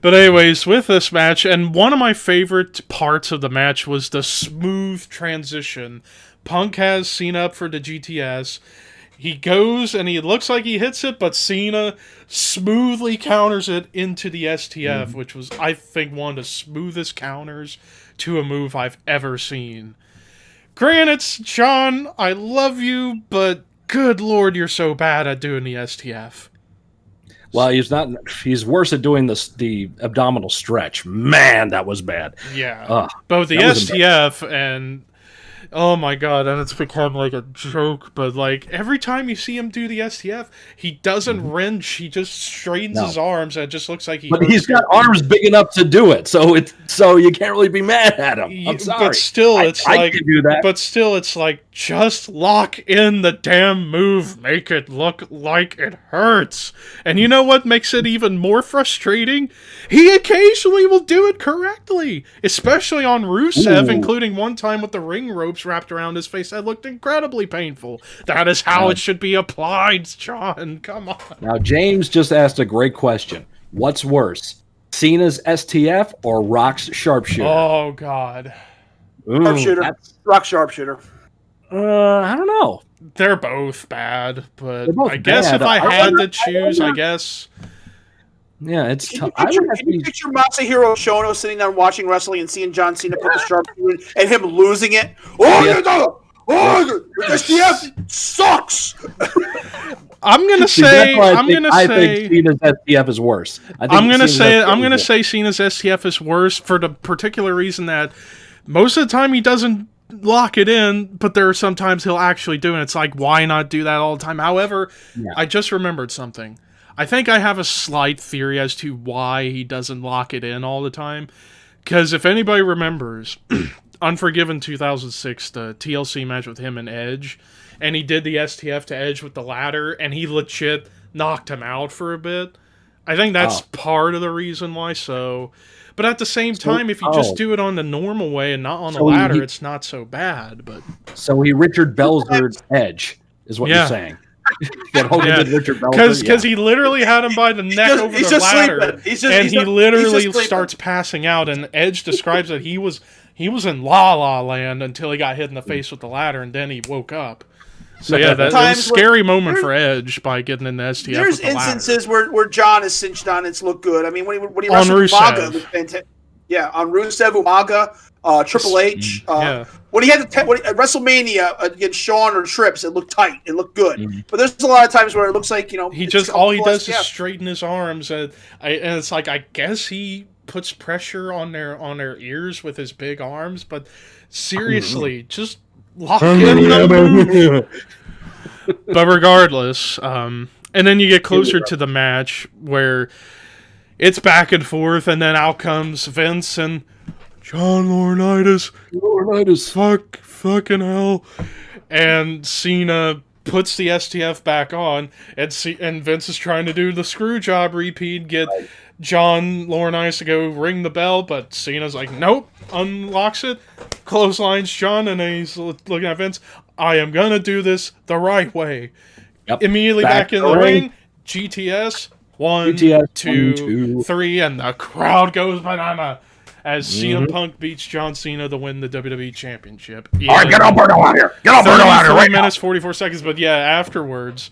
But anyways, with this match, and one of my favorite parts of the match was the smooth transition. Punk has Cena up for the GTS. He goes and he looks like he hits it, but Cena smoothly counters it into the STF, which was, I think, one of the smoothest counters to a move I've ever seen. Granted, Sean, I love you, but good lord, you're so bad at doing the STF. Well, he's not. He's worse at doing the abdominal stretch. Man, that was bad. Yeah, but with the STF and oh my god, and it's become like a joke. But every time you see him do the STF, he doesn't wrench. He just straightens his arms, and it just looks like he. But he's got arms big enough to do it, so you can't really be mad at him. I'm sorry, but still, it's I can do that. But still, it's just lock in the damn move, make it look like it hurts. And you know what makes it even more frustrating? He occasionally will do it correctly, especially on Rusev, including one time with the ring ropes wrapped around his face that looked incredibly painful. That is how it should be applied, John. Come on. Now, James just asked a great question. What's worse, Cena's STF or Rock's sharpshooter? Oh, God. Sharpshooter. Rock sharpshooter. I don't know. They're both bad, but both I guess bad. if I had to choose, I guess... Yeah, it's tough. Can you picture Masahiro Shono sitting down watching wrestling and seeing John Cena put the sharpshooter in and him losing it? STF sucks! I'm gonna say I think Cena's STF is worse. I'm gonna say Cena's STF is worse for the particular reason that most of the time he doesn't lock it in, but there are some times he'll actually do it. It's like, why not do that all the time? However, I just remembered something. I think I have a slight theory as to why he doesn't lock it in all the time. Because if anybody remembers, Unforgiven 2006, the TLC match with him and Edge, and he did the STF to Edge with the ladder, and he legit knocked him out for a bit. I think that's part of the reason why. But at the same time, if you just do it on the normal way and not on the ladder, it's not so bad. But so he Richard Belzered Edge, is what you're saying. Because he literally had him by the neck over the ladder, he literally starts passing out. And Edge describes that he was in La La Land until he got hit in the face with the ladder, and then he woke up. So yeah, that was a scary moment for Edge by getting in the STF. There's with the instances where John is cinched on, it's looked good. I mean, when he wrestled Umaga, it was fantastic. Yeah, on Rusev, Umaga, Triple H. When he had at WrestleMania against Shawn or Trips, it looked tight. It looked good. But there's a lot of times where it looks like, he just all he does is straighten his arms, and it's like, I guess he puts pressure on their ears with his big arms. But seriously, just lock in the move. But regardless, and then you get closer to the match where it's back and forth, and then out comes Vince and John Laurinaitis. Fucking hell. And Cena puts the STF back on, and Vince is trying to do the screw job repeat, get John Laurinaitis to go ring the bell, but Cena's like, nope, unlocks it, clotheslines John, and then he's looking at Vince, I am gonna do this the right way. Yep. Immediately back in the ring, GTS, 1, 2, 3, and the crowd goes banana as CM Punk beats John Cena to win the WWE Championship. All right, get Alberto out here. Get Alberto out here right 3 minutes, 44 seconds, but yeah, afterwards,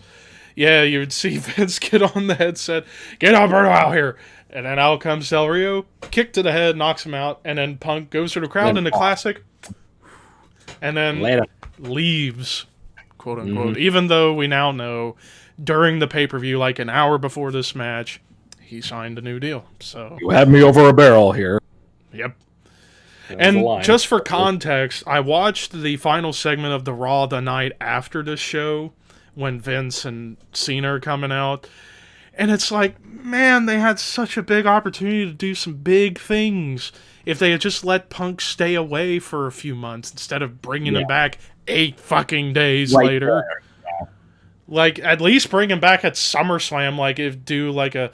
yeah, you would see Vince get on the headset, get Alberto out here, and then out comes Del Rio, kick to the head, knocks him out, and then Punk goes through the crowd in the classic, and then leaves, quote unquote, even though we now know during the pay-per-view, like an hour before this match, he signed a new deal. So you had me over a barrel here. Yep. And just for context, I watched the final segment of the Raw the night after this show when Vince and Cena are coming out. And it's like, man, they had such a big opportunity to do some big things if they had just let Punk stay away for a few months instead of bringing him back 8 fucking days later. Like, at least bring him back at SummerSlam, like, do, like, a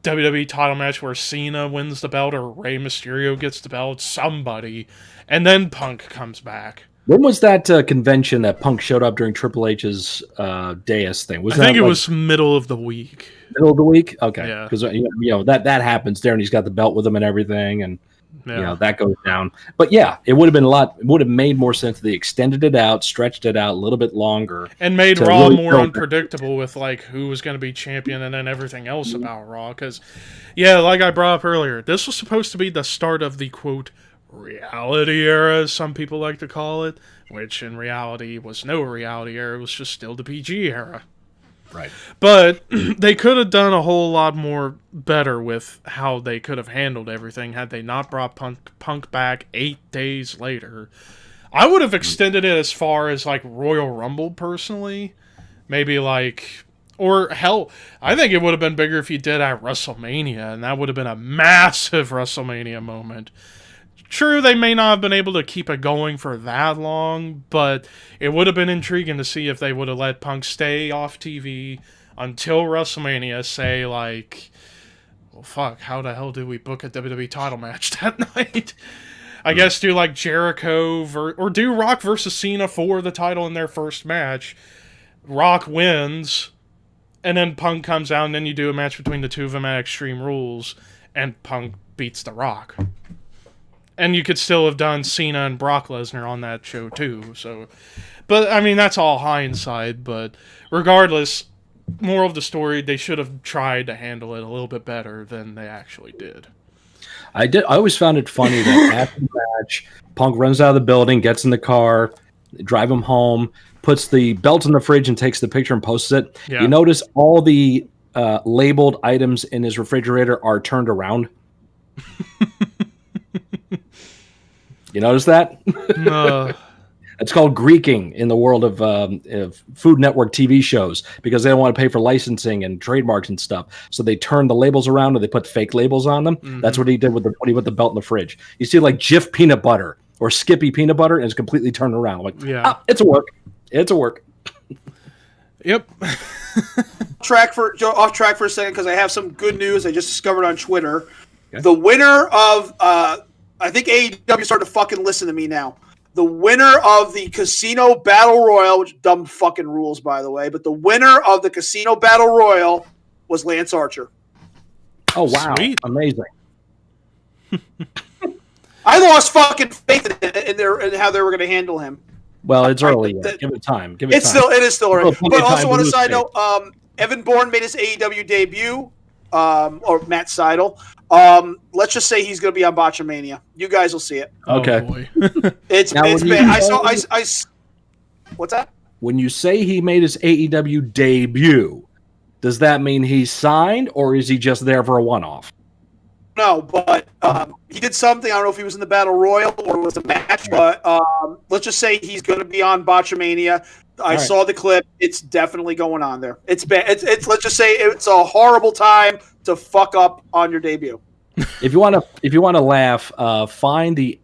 WWE title match where Cena wins the belt or Rey Mysterio gets the belt, somebody, and then Punk comes back. When was that convention that Punk showed up during Triple H's dais thing? I think it was middle of the week. Middle of the week? Okay. Yeah. Because, that happens there, and he's got the belt with him and everything, and that goes down. But yeah, it would have been it would have made more sense if they extended it out, stretched it out a little bit longer. And made Raw really more unpredictable with, like, who was going to be champion and then everything else about Raw. Because, yeah, like I brought up earlier, this was supposed to be the start of the, quote, reality era, as some people like to call it, which in reality was no reality era. It was just still the PG era. Right. But they could have done a whole lot more better with how they could have handled everything had they not brought Punk back 8 days later. I would have extended it as far as, like, Royal Rumble, personally. Maybe, like... Or, hell, I think it would have been bigger if you did at WrestleMania, and that would have been a massive WrestleMania moment. True, they may not have been able to keep it going for that long, but it would have been intriguing to see if they would have let Punk stay off TV until WrestleMania, say, like, well, fuck, how the hell did we book a WWE title match that night? I guess do, like, Jericho, or do Rock versus Cena for the title in their first match. Rock wins, and then Punk comes out, and then you do a match between the two of them at Extreme Rules, and Punk beats The Rock. And you could still have done Cena and Brock Lesnar on that show, too. So, but, I mean, that's all hindsight. But regardless, moral of the story, they should have tried to handle it a little bit better than they actually did. I always found it funny that after the match, Punk runs out of the building, gets in the car, drive him home, puts the belt in the fridge and takes the picture and posts it. Yeah. You notice all the labeled items in his refrigerator are turned around? You notice that? It's called Greeking in the world of Food Network TV shows because they don't want to pay for licensing and trademarks and stuff. So they turn the labels around and they put fake labels on them. Mm-hmm. That's what he did when he put the belt in the fridge. You see like Jif peanut butter or Skippy peanut butter and it's completely turned around. Like, it's a work. It's a work. Yep. Off track for a second because I have some good news I just discovered on Twitter. Okay. The winner of... I think AEW started to fucking listen to me now. The winner of the Casino Battle Royal, which dumb fucking rules, by the way, but the winner of the Casino Battle Royal was Lance Archer. Oh, wow. Sweet. Amazing. I lost fucking faith in how they were going to handle him. Well, it's early. Give it time. It is still early. But also on a side note, Evan Bourne made his AEW debut, or Matt Seidel. Let's just say he's going to be on Botchamania. You guys will see it. Okay. Oh, boy. it's bad. What's that? When you say he made his AEW debut, does that mean he's signed or is he just there for a one-off? No, but he did something. I don't know if he was in the Battle Royal or it was a match, but let's just say he's going to be on Botchamania. I saw the clip. It's definitely going on there. It's bad. It's let's just say it's a horrible time to fuck up on your debut. If you want to laugh, find the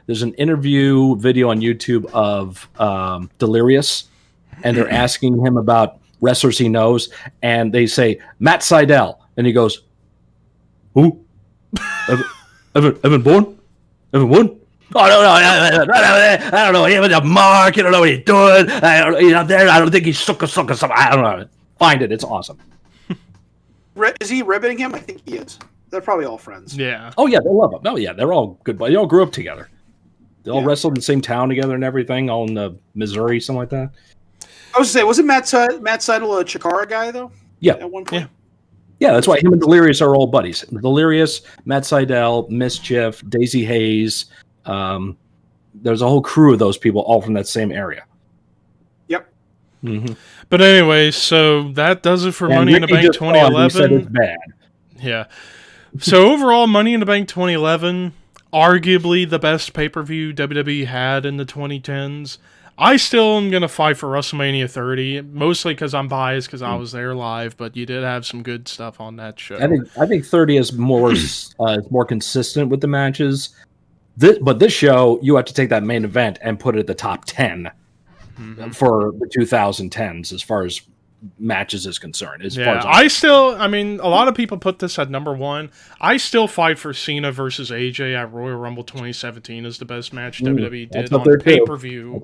there's an interview video on YouTube of Delirious, and they're asking him about wrestlers he knows, and they say Matt Sydal, and he goes, "Who? Evan Bourne? Evan Bourne? Oh no, I don't know. He was a mark. I don't know what he's doing. I don't think he's sucker something. I don't know. Find it. It's awesome." Is he ribbiting him? I think he is. They're probably all friends. Yeah. Oh yeah, they love him. Oh yeah, they're all good. They all grew up together. They all wrestled in the same town together and everything, all in Missouri, something like that. I was to say, wasn't Matt Sydal a Chikara guy though? Yeah. At one point. Yeah, that's why him and Delirious are old buddies. Delirious, Matt Sydal, Mischief, Daisy Hayes. There's a whole crew of those people, all from that same area. Yep. Mm-hmm. But anyway, so that does it for And Money in the Ricky Bank just called and said 2011. it's bad. Yeah. So overall, Money in the Bank 2011, arguably the best pay-per-view WWE had in the 2010s. I still am going to fight for WrestleMania 30, mostly because I'm biased because I was there live, but you did have some good stuff on that show. I think 30 is more more consistent with the matches. But this show, you have to take that main event and put it at the top 10 for the 2010s as far as matches is concerned. I mean, a lot of people put this at number 1. I still fight for Cena versus AJ at Royal Rumble 2017 as the best match WWE did on pay-per-view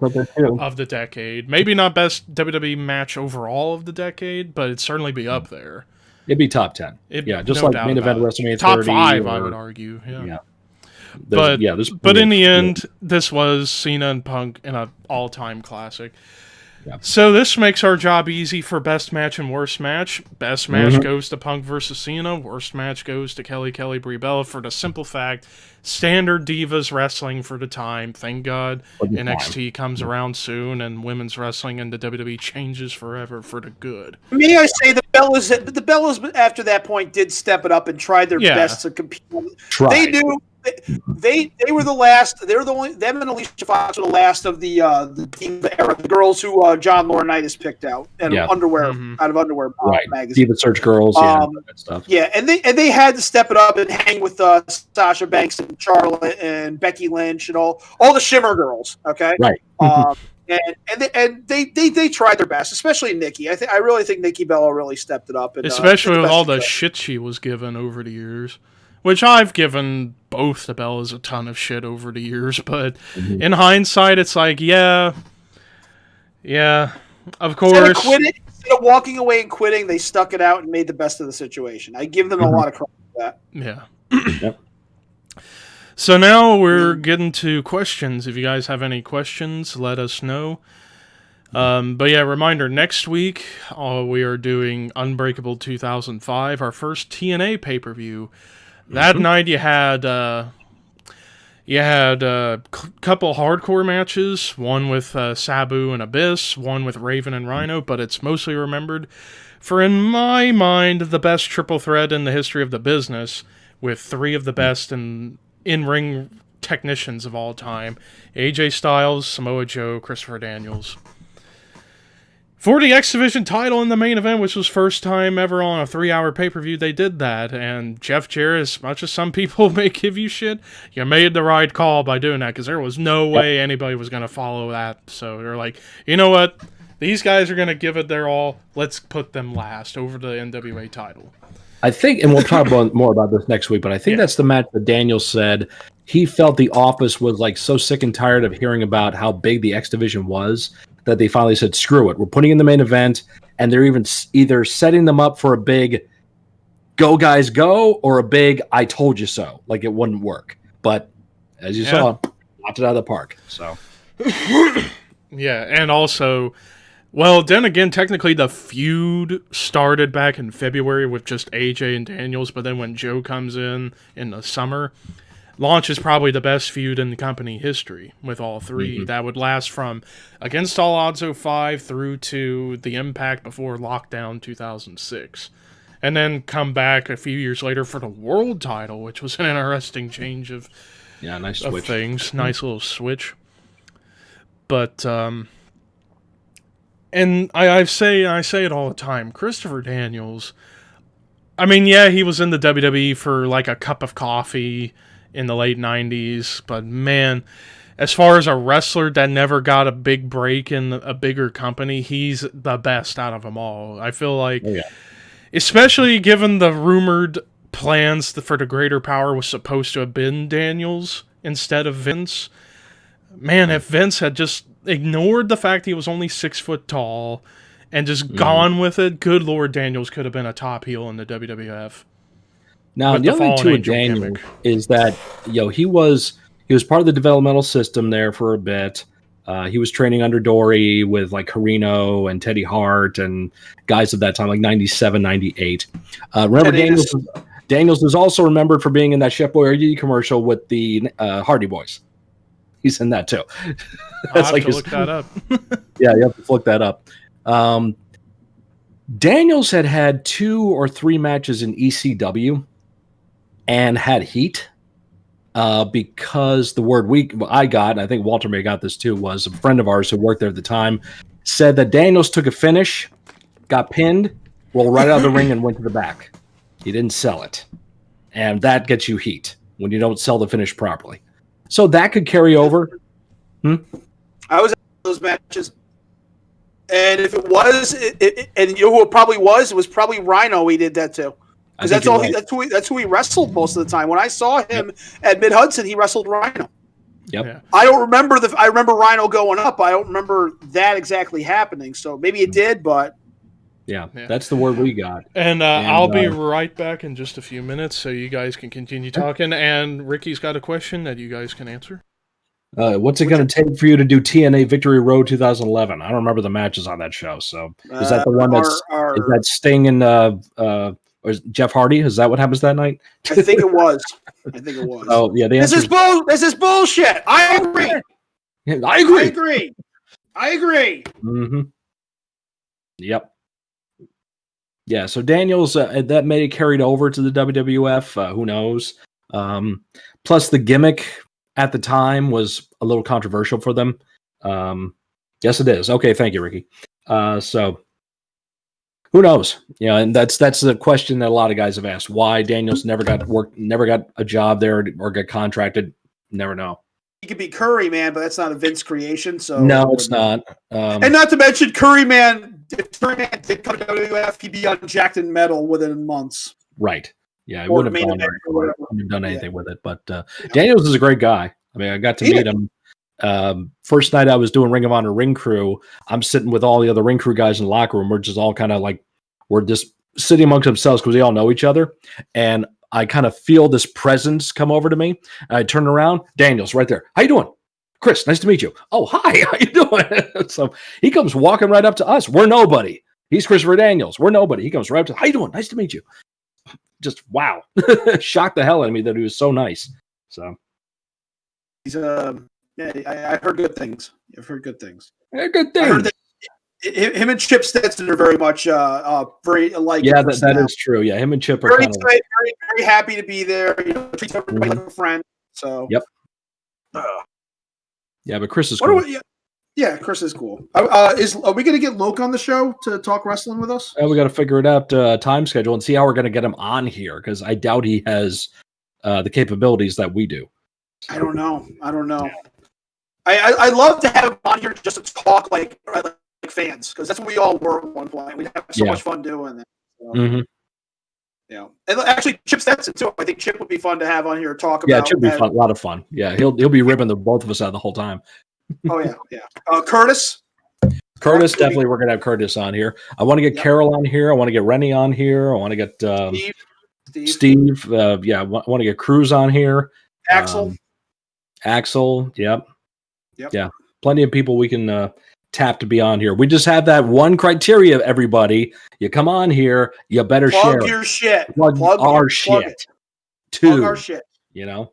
of the decade. Maybe not best WWE match overall of the decade, but it'd certainly be up there. It'd be top 10. Just no like main event WrestleMania 30. Top 5, I would argue. Yeah. But in the end, this was Cena and Punk in an all-time classic. Yeah. So this makes our job easy for best match and worst match. Best match goes to Punk versus Cena. Worst match goes to Kelly Brie Bella for the simple fact, standard divas wrestling for the time. Thank God NXT comes around soon and women's wrestling and the WWE changes forever for the good. May I say the Bellas after that point did step it up and tried their best to compete. They knew. They were the last. They were the only. Them and Alicia Fox were the last of the Diva era, the girls who John Laurinaitis picked out and underwear out of Underwear magazine. Diva Search girls, that stuff. Yeah, and they had to step it up and hang with Sasha Banks and Charlotte and Becky Lynch and all the Shimmer girls. Okay, right. And they tried their best, especially Nikki. I really think Nikki Bella really stepped it up, and, especially with all the shit she was given over the years. Which I've given both the Bellas a ton of shit over the years, but in hindsight, it's like, yeah, of course. Instead of walking away and quitting, they stuck it out and made the best of the situation. I give them a lot of credit for that. Yeah. So now we're getting to questions. If you guys have any questions, let us know. But yeah, reminder, next week we are doing Unbreakable 2005, our first TNA pay-per-view. That night you had a couple hardcore matches, one with Sabu and Abyss, one with Raven and Rhino, but it's mostly remembered for, in my mind, the best triple threat in the history of the business, with 3 of the best in-ring technicians of all time: AJ Styles, Samoa Joe, Christopher Daniels. For the X Division title in the main event, which was first time ever on a 3-hour pay-per-view, they did that. And Jeff Jarrett, as much as some people may give you shit, you made the right call by doing that, because there was no way anybody was going to follow that. So they're like, you know what? These guys are going to give it their all. Let's put them last over the NWA title. I think, and we'll talk more about this next week, but I think that's the match that Daniel said he felt the office was like so sick and tired of hearing about how big the X Division was, that they finally said, screw it. We're putting in the main event, and they're even either setting them up for a big go guys go or a big I told you so. Like it wouldn't work. But as you saw, knocked it out of the park. So yeah, and also, well, then again, technically the feud started back in February with just AJ and Daniels, but then when Joe comes in the summer, launches probably the best feud in the company history with all 3. That would last from Against All Odds 05 through to the Impact before Lockdown 2006. And then come back a few years later for the world title, which was an interesting change of nice switch. Things. Nice little switch. But, And I say it all the time. Christopher Daniels. I mean, yeah, he was in the WWE for like a cup of coffee in the late '90s, but man, as far as a wrestler that never got a big break in a bigger company, he's the best out of them all. I feel like, especially given the rumored plans for the Greater Power was supposed to have been Daniels instead of Vince. Man, if Vince had just ignored the fact he was only 6 foot tall and just gone with it, good Lord, Daniels could have been a top heel in the WWF. Now, the other thing too with Daniels is that he was part of the developmental system there for a bit. He was training under Dory with like Carino and Teddy Hart and guys of that time, like 97, 98. Remember, Daniels was also remembered for being in that Chef Boyardee commercial with the Hardy Boys. He's in that too. That's like look that up. Yeah, you have to look that up. Daniels had 2 or 3 matches in ECW and had heat because the word I got, and I think Walter may have got this too, was a friend of ours who worked there at the time, said that Daniels took a finish, got pinned, rolled right out of the ring, and went to the back. He didn't sell it. And that gets you heat when you don't sell the finish properly. So that could carry over. I was at those matches. And if it was, and you know who it probably was, it was probably Rhino he did that to. Because that's who he wrestled most of the time. When I saw him at Mid Hudson, he wrestled Rhino. Yep. Yeah. I don't remember I remember Rhino going up. I don't remember that exactly happening. So maybe it did, but yeah, that's the word we got. And I'll be right back in just a few minutes, so you guys can continue talking. And Ricky's got a question that you guys can answer. What's it going to take for you to do TNA Victory Road 2011? I don't remember the matches on that show. So is that the one is that Sting and or is Jeff Hardy? Is that what happens that night? I think it was. Oh yeah, this is bullshit. I agree. I agree. Mm-hmm. Yep. Yeah, so Daniels, that may have carried over to the WWF. Who knows? Plus, the gimmick at the time was a little controversial for them. Yes, it is. Okay, thank you, Ricky. So, who knows? Yeah, and that's a question that a lot of guys have asked. Why Daniels never got a job there or got contracted? Never know. He could be Curry Man, but that's not a Vince creation. So no, it's not. And not to mention Curry Man. If Curry Man did come to WWF, he'd be on Jacked in Metal within months. Right. Yeah, he wouldn't have done anything with it. But Daniels is a great guy. I mean, I got to meet him. First night I was doing Ring of Honor Ring Crew. I'm sitting with all the other Ring Crew guys in the locker room. We're just all kind of like we're just sitting amongst themselves because we all know each other. And I kind of feel this presence come over to me. And I turn around, Daniels right there. How you doing? Chris, nice to meet you. Oh, hi. How you doing? So he comes walking right up to us. We're nobody. He's Christopher Daniels. We're nobody. He comes right up to, how you doing? Nice to meet you. Just wow. Shocked the hell out of me that he was so nice. So he's yeah, I heard good things. I've heard good things. Yeah, good things. I heard that him and Chip Stetson are very much very alike. Yeah, that is true. Yeah, him and Chip are very excited, very happy to be there. You know, treats everybody like a friend. So yep. Yeah, but Chris is cool. Yeah, Chris is cool. Are we going to get Loke on the show to talk wrestling with us? We got to figure it out, time schedule, and see how we're going to get him on here, because I doubt he has the capabilities that we do. So. I don't know. I'd love to have him on here just to talk like fans, because that's what we all were at one point. We have so much fun doing that. So. Mm-hmm. Yeah, and actually, Chip Stetson too. I think Chip would be fun to have on here to talk about. Yeah, Chip would be fun, a lot of fun. Yeah, he'll be ripping the both of us out the whole time. Oh yeah. Curtis, definitely. We're gonna have Curtis on here. I want to get Carol on here. I want to get Rennie on here. I want to get Steve. I want to get Cruz on here. Axel. Yep. Yeah, plenty of people we can tap to be on here. We just have that one criteria, everybody. You come on here, you better plug share your shit. Plug our shit. Plug our shit. You know?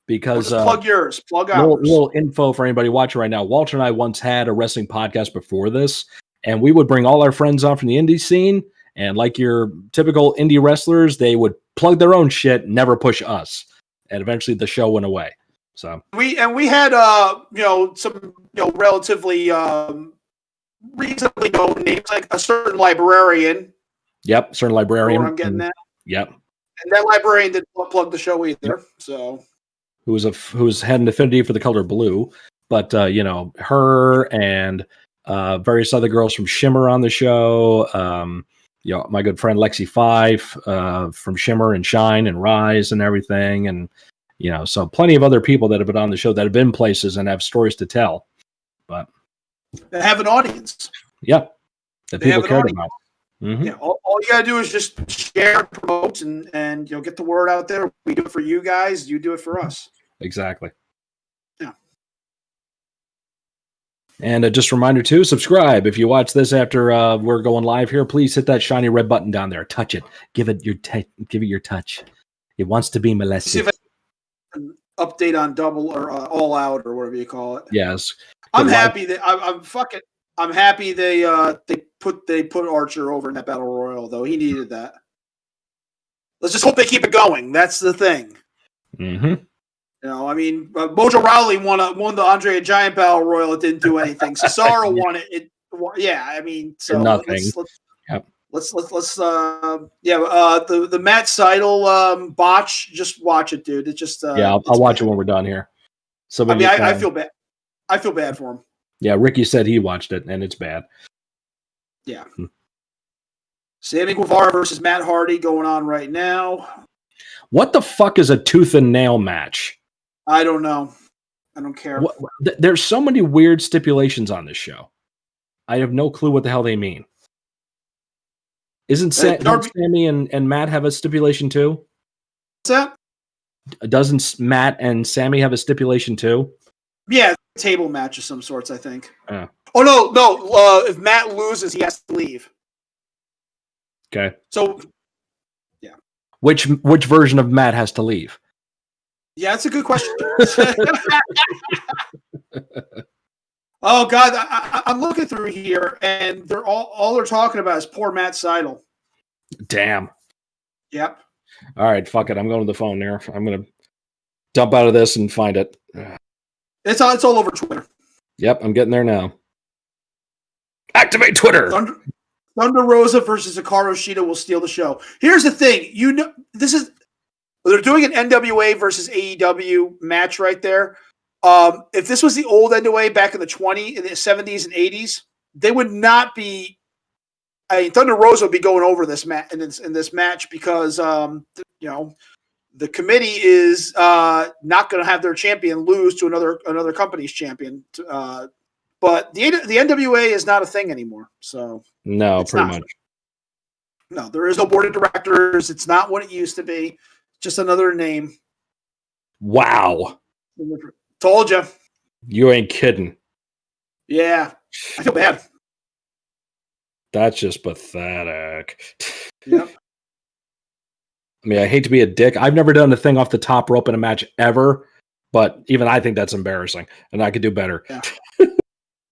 Because plug yours, plug ours. Little info for anybody watching right now. Walter and I once had a wrestling podcast before this, and we would bring all our friends on from the indie scene, and like your typical indie wrestlers, they would plug their own shit, never push us. And eventually the show went away. So we had some relatively reasonably known names, like a certain librarian. Yep, certain librarian. Where I'm getting that. Yep. And that librarian didn't plug the show either. Yep. So, who's had an affinity for the color blue, but her and various other girls from Shimmer on the show. My good friend Lexi Five from Shimmer and Shine and Rise and everything, and so plenty of other people that have been on the show that have been places and have stories to tell. But they have an audience. Yeah, that people cared about. Mm-hmm. Yeah, all you gotta do is just share, promote, and get the word out there. We do it for you guys. You do it for us. Exactly. Yeah. And just a reminder too, subscribe. If you watch this after we're going live here, please hit that shiny red button down there. Touch it. Give it your touch. It wants to be molested. See if I can update on Double or All Out or whatever you call it. Yes. I'm happy that I'm happy they put Archer over in that battle royal, though. He needed that. Let's just hope they keep it going. That's the thing. Mm-hmm. Mojo Rawley won the Andre Giant battle royal. It didn't do anything. Cesaro won it. So nothing. Let's the Matt Seidel botch. Just watch it, dude. It just I'll watch it when we're done here. So I feel bad. I feel bad for him. Yeah, Ricky said he watched it, and it's bad. Yeah. Sammy Guevara versus Matt Hardy going on right now. What the fuck is a tooth and nail match? I don't know. I don't care. There's so many weird stipulations on this show. I have no clue what the hell they mean. Don't Sammy and Matt have a stipulation too? What's that? Doesn't Matt and Sammy have a stipulation too? Yeah, table match of some sorts, I think. Oh no. If Matt loses, he has to leave. Okay. So, yeah. Which version of Matt has to leave? Yeah, that's a good question. Oh God, I'm looking through here, and they're all they're talking about is poor Matt Seidel. Damn. Yep. All right, fuck it. I'm going to the phone there. I'm gonna dump out of this and find it. It's all over Twitter. Yep, I'm getting there now. Activate Twitter. Thunder Rosa versus Hikaru Shida will steal the show. Here's the thing, they're doing an NWA versus AEW match right there. If this was the old NWA back in the 70s and 80s, they would not be. Thunder Rosa would be going over this in this match because the committee is not going to have their champion lose to another company's champion. But the NWA is not a thing anymore. So no, pretty much. No, there is no board of directors. It's not what it used to be. Just another name. Wow. Told you. You ain't kidding. Yeah. I feel bad. That's just pathetic. Yep. I hate to be a dick. I've never done a thing off the top rope in a match ever, but even I think that's embarrassing, and I could do better. Yeah. The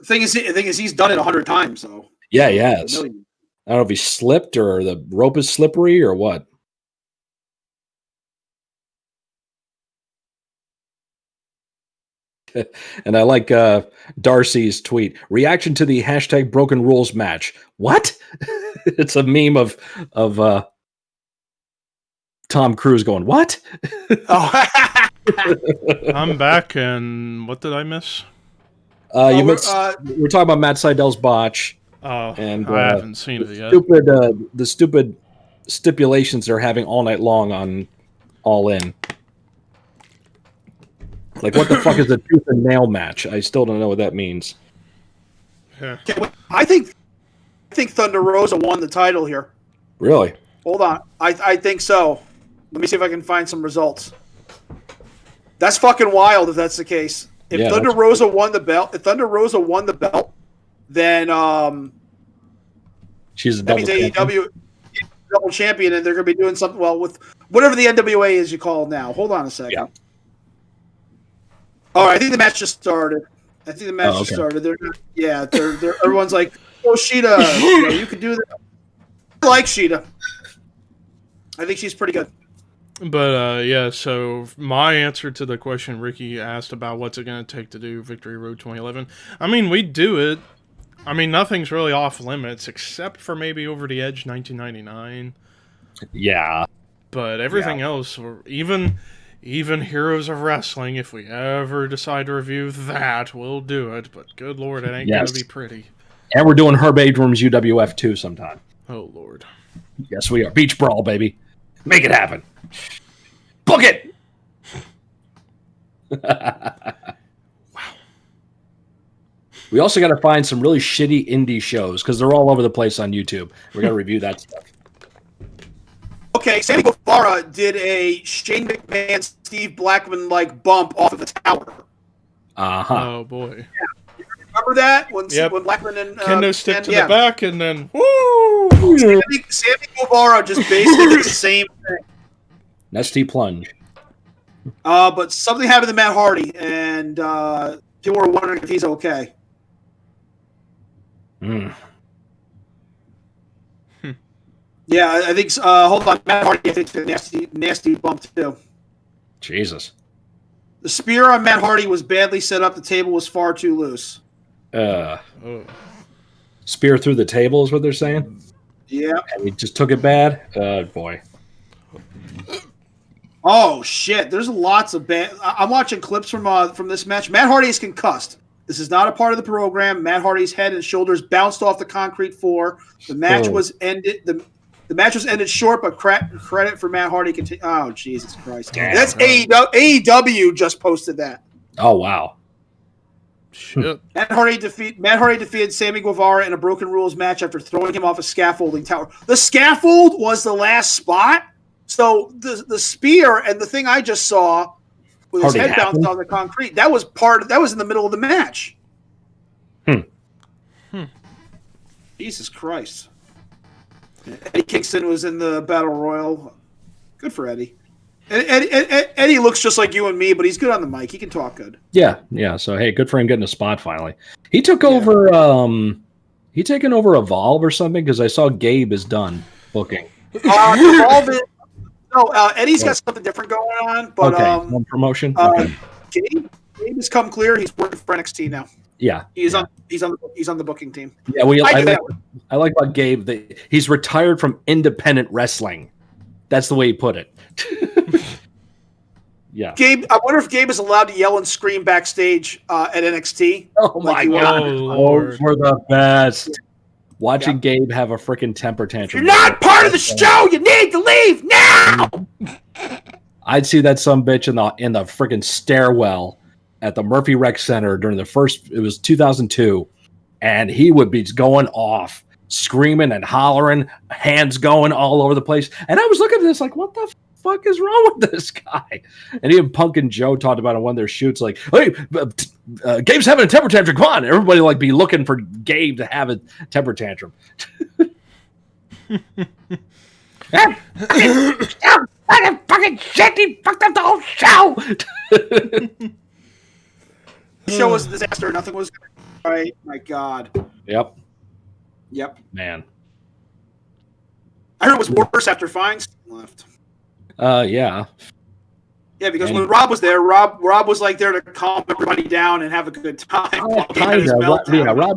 thing is, he's done it 100 times. So yeah, he has. I don't know if he slipped or the rope is slippery or what. And I like Darcy's tweet. Reaction to the hashtag Broken Rules match. What? It's a meme of Tom Cruise going, what? Oh. I'm back, and what did I miss? We're talking about Matt Seidel's botch. Oh, and I haven't seen it yet. The stupid stipulations they're having all night long on All In. Like, what the fuck is a tooth and nail match? I still don't know what that means. Yeah. I think Thunder Rosa won the title here. Really? Hold on. I think so. Let me see if I can find some results. That's fucking wild if that's the case. If Thunder Rosa won the belt, then she's a double champion. AEW double champion, and they're going to be doing something with whatever the NWA is you call it now. Hold on a second. Yeah. All right, I think the match just started. Just started. They're not, they're everyone's like, "Oh, Sheeta, you can do that." I like Sheeta. I think she's pretty good. But so my answer to the question Ricky asked about what's it going to take to do Victory Road 2011. I mean, we'd do it. I mean, nothing's really off limits except for maybe Over the Edge 1999. Yeah. But everything else, or even Heroes of Wrestling, if we ever decide to review that, we'll do it. But good lord, it ain't gonna be pretty. And we're doing Herb Abrams UWF 2 sometime. Oh lord. Yes, we are. Beach Brawl, baby. Make it happen. Book it! Wow. We also got to find some really shitty indie shows because they're all over the place on YouTube. We got to review that stuff. Okay, Sammy Guevara did a Shane McMahon, Steve Blackman-like bump off of the tower. Oh boy. Yeah. Remember that? When Blackman and Kendo stick to the back and then woo! Sammy Guevara just basically did the same thing. Nesty plunge. But something happened to Matt Hardy, and people were wondering if he's okay. Yeah, I think. Hold on, Matt Hardy. I think it's a nasty bump too. Jesus. The spear on Matt Hardy was badly set up. The table was far too loose. Spear through the table is what they're saying? Yeah. And he just took it bad? Boy. Oh, shit. There's lots of bad... I'm watching clips from this match. Matt Hardy is concussed. This is not a part of the program. Matt Hardy's head and shoulders bounced off the concrete floor. The match was ended... The match was ended short, but credit for Matt Hardy. Oh, Jesus Christ. Damn, that's AEW just posted that. Oh, wow. Shit. Matt Hardy defeated Sammy Guevara in a Broken Rules match after throwing him off a scaffolding tower. The scaffold was the last spot. So the spear and the thing I just saw with his head bounced on the concrete, that was in the middle of the match. Jesus Christ. Eddie Kingston was in the Battle Royal. Good for Eddie. Eddie looks just like you and me, but he's good on the mic. He can talk good. Yeah. So hey, good for him getting a spot finally. He took over. He taken over Evolve or something because I saw Gabe is done booking. Evolve is, Eddie's got something different going on, but one promotion. Gabe has come clear. He's working for NXT now. Yeah, he's on the booking team. Yeah, I like about Gabe that he's retired from independent wrestling. That's the way he put it. Yeah, Gabe. I wonder if Gabe is allowed to yell and scream backstage at NXT. Oh my god! Those were the best. Watching Gabe have a freaking temper tantrum. You're not part of the show. You need to leave now. I'd see that sumbitch in the freaking stairwell at the Murphy Rec Center during it was 2002, and he would be going off, screaming and hollering, hands going all over the place. And I was looking at this like, what the fuck is wrong with this guy? And even Punk and Joe talked about it in one of their shoots, like, hey, Gabe's having a temper tantrum. Come on. Everybody like be looking for Gabe to have a temper tantrum. Fucking shit, he fucked up the whole show. The show was a disaster. Nothing was right. My God. Yep. Man. I heard it was worse after Feinstein left. Yeah. Yeah, because when Rob was there, Rob was like there to calm everybody down and have a good time. Rob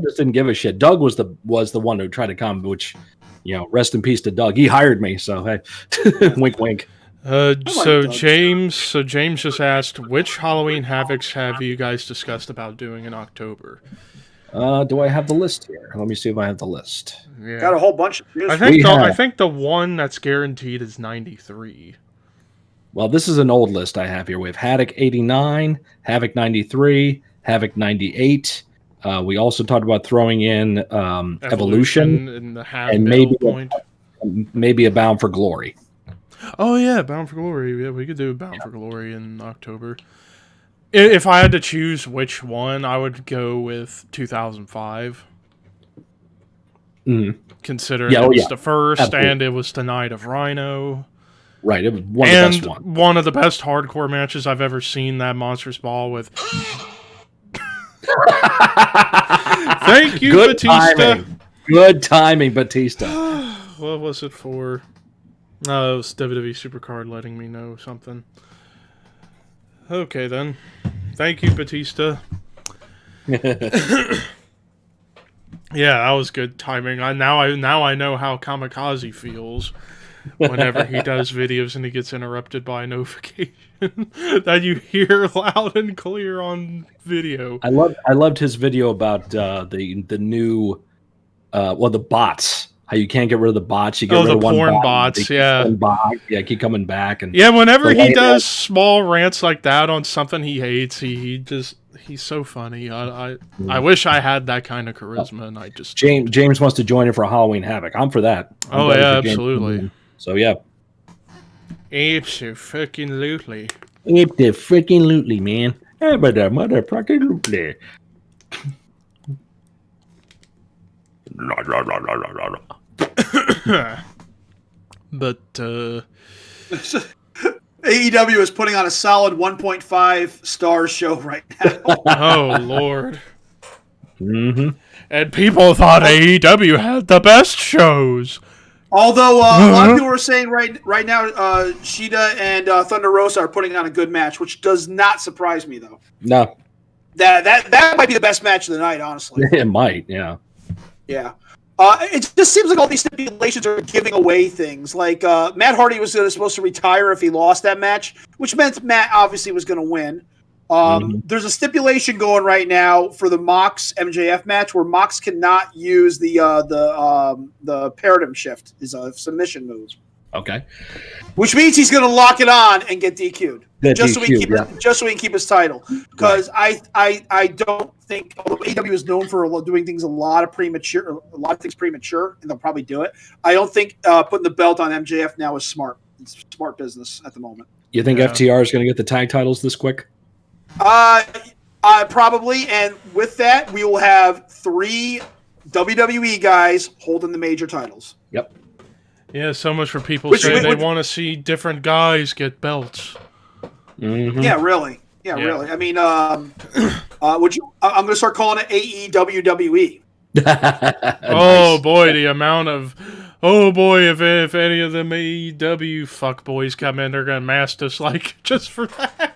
just didn't give a shit. Doug was the one who tried to calm, which, rest in peace to Doug. He hired me, so hey, wink, wink. James just asked, which Halloween Havocs have you guys discussed about doing in October? Do I have the list here? Let me see if I have the list. Yeah. Got a whole bunch of news. I think the one that's guaranteed is 93. Well, this is an old list I have here. We have Haddock 89, Havoc 93, Havoc 98. We also talked about throwing in Evolution and maybe a Bound for Glory. Oh yeah, Bound for Glory. Yeah, we could do Bound for Glory in October. If I had to choose which one, I would go with 2005. Considering it was the first, absolutely. And it was the Night of Rhino. Right, it was one of the best ones. One of the best hardcore matches I've ever seen that Monsters Ball with. Thank you, good Batista. Timing. Good timing, Batista. What was it for? It was WWE Supercard letting me know something. Okay, then. Thank you, Batista. Yeah, that was good timing. Now I know how Kamikaze feels whenever he does videos and he gets interrupted by a notification that you hear loud and clear on video. I loved his video about the new the bots. How you can't get rid of the bots. You get rid the of one porn bot, bots, yeah. Keep coming back. And yeah, whenever he does small rants like that on something he hates, he's so funny. I wish I had that kind of charisma, and I just James wants to join in for Halloween Havoc. I'm for that. Oh yeah, absolutely. So yeah, Abso-fucking-lutely. Abso-freaking-lutely, man. Motherfucking-lutely. But AEW is putting on a solid 1.5 star show right now. oh Lord. Mm-hmm. And people thought AEW had the best shows. Although a lot of people are saying right now, Shida and Thunder Rosa are putting on a good match, which does not surprise me though. No, that might be the best match of the night, honestly. it might. Yeah. Yeah. It just seems like all these stipulations are giving away things. Like Matt Hardy was supposed to retire if he lost that match, which meant Matt obviously was going to win. There's a stipulation going right now for the Mox MJF match where Mox cannot use the paradigm shift is a submission move. Okay. Which means he's going to lock it on and get DQ'd. Just so he can keep his title. Because I don't think, although AEW is known for doing things a lot of things premature, and they'll probably do it. I don't think putting the belt on MJF now is smart. It's smart business at the moment. You think FTR is going to get the tag titles this quick? Probably. And with that, we will have 3 WWE guys holding the major titles. Yep. Yeah, so much for people saying they want to see different guys get belts. Mm-hmm. Yeah, really. Yeah, really. I mean, I'm going to start calling it AEWWE. Oh boy, the amount of if any of them AEW fuckboys come in, they're gonna mask us like just for that.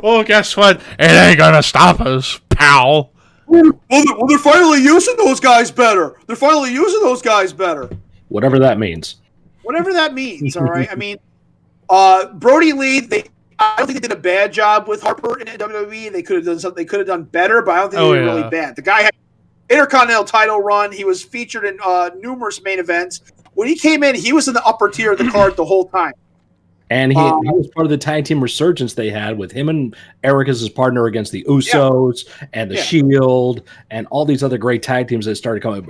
Well, guess what? It ain't gonna stop us, pal. Well, they're finally using those guys better. Whatever that means. All right. I mean, Brody Lee. I don't think they did a bad job with Harper in WWE. They could have done something. They could have done better, but I don't think they were really bad. The guy had an Intercontinental title run. He was featured in numerous main events. When he came in, he was in the upper tier of the card the whole time. And he was part of the tag team resurgence they had with him and Eric as his partner against the Usos and the Shield and all these other great tag teams that started coming.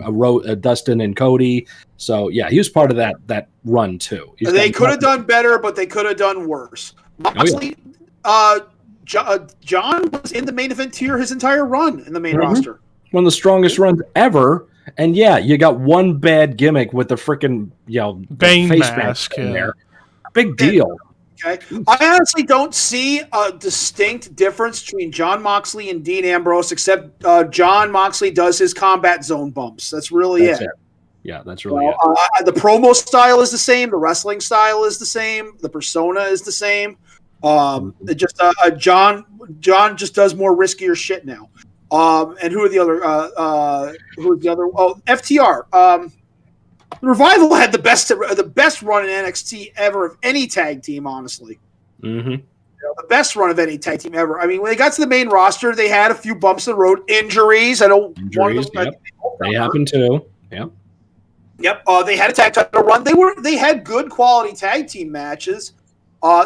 Dustin and Cody. So yeah, he was part of that run too. They could have done better, but they could have done worse. Honestly, John was in the main event tier his entire run in the main roster. One of the strongest runs ever. And yeah, you got one bad gimmick with the freaking Bane face mask in there. Big deal. Okay. I honestly don't see a distinct difference between Jon Moxley and Dean Ambrose, except Jon Moxley does his combat zone bumps. That's really it. Yeah, that's really it. The promo style is the same. The wrestling style is the same. The persona is the same. John just does more riskier shit now. And who are the other? Oh, FTR. The Revival had the best run in NXT ever of any tag team, honestly. Mm-hmm. The best run of any tag team ever. I mean, when they got to the main roster, they had a few bumps in the road, injuries. They happen too. Yep. Yep. They had a tag title run. They had good quality tag team matches.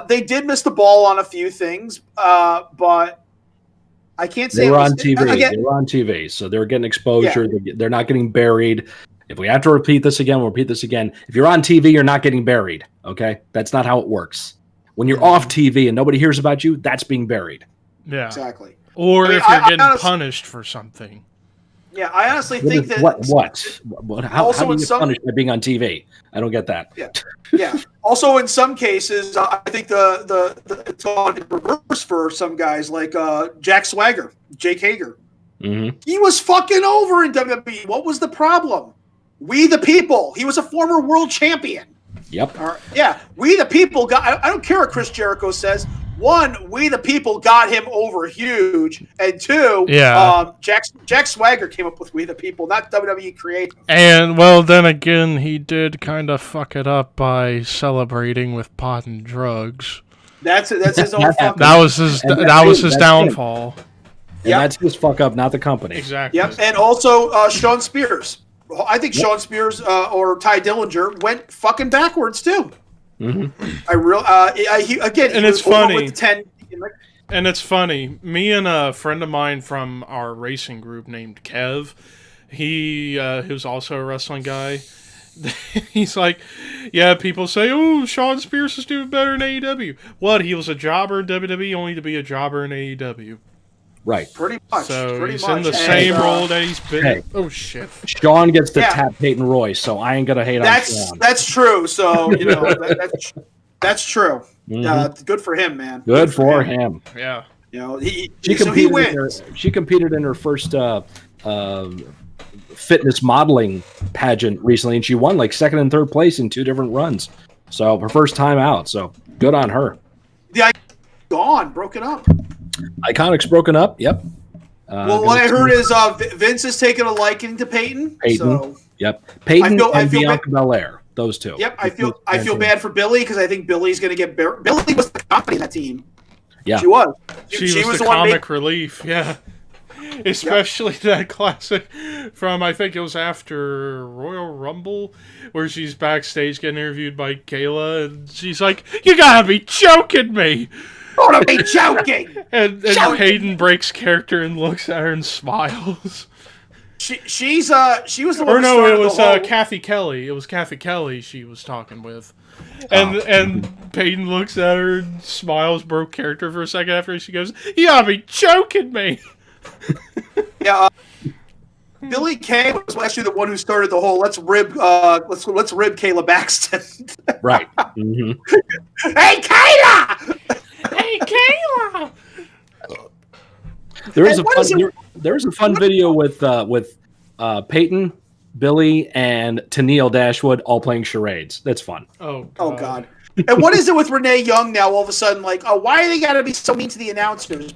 They did miss the ball on a few things, but I can't say they were on TV. They were on TV, so they're getting exposure. Yeah. They're not getting buried. If we have to repeat this again, we'll repeat this again. If you're on TV, you're not getting buried, okay? That's not how it works. When you're off TV and nobody hears about you, that's being buried. Yeah. Exactly. Or if you're getting punished for something. Yeah, I honestly think that... What? How do you get punished by being on TV? I don't get that. Yeah. Also, in some cases, I think it's on in reverse for some guys, like Jack Swagger, Jake Hager. Mm-hmm. He was fucking over in WWE. What was the problem? We the people. He was a former world champion. Yep. We the people got. I don't care what Chris Jericho says. one, we the people got him over huge, and two, Jack Swagger came up with we the people, not WWE Creative. And well, then again, he did kind of fuck it up by celebrating with pot and drugs. That's his own fuck up. That was his downfall. And that's his fuck up, not the company. Exactly. Yep, and also Sean Spears. I think Sean Spears or Ty Dillinger went fucking backwards too. Mm-hmm. And it's funny. With the 10, and it's funny. Me and a friend of mine from our racing group named Kev, he who's also a wrestling guy. He's like, yeah, people say, oh, Sean Spears is doing better in AEW. What? He was a jobber in WWE, only to be a jobber in AEW. Right. Pretty much. So he's in the same role that he's been. Hey, oh shit. Sean gets to tap Peyton Royce, so I ain't gonna hate on Sean. That's true. So that's true. Good for him, man. Good for him. Yeah. He wins. She competed in her first fitness modeling pageant recently, and she won like second and third place in 2 different runs. So her first time out. So good on her. The broken up. Iconics broken up. Yep. Well, what I heard is Vince is taking a liking to Peyton. So. Yep. Peyton and Bianca Belair. Those two. Yep. I feel bad for Billy because I think Billy's going to get Billy was the company in that team. Yeah. She was. She was the comic relief. Yeah. Especially that classic from, I think it was after Royal Rumble, where she's backstage getting interviewed by Kayla, and she's like, "You gotta be joking me!" Gotta be joking! and Hayden breaks character and looks at her and smiles. She was the one. Or no, it was Kathy Kelly. It was Kathy Kelly she was talking with, and Peyton looks at her and smiles, broke character for a second after she goes, "You gotta be joking me!" Yeah, Billy Kay was actually the one who started the whole let's rib Kayla Baxton. Right. Mm-hmm. Hey Kayla! Hey Kayla! There's a fun video with Peyton, Billy, and Tennille Dashwood all playing charades. That's fun. Oh God. And what is it with Renee Young now? All of a sudden, like, why are they got to be so mean to the announcers?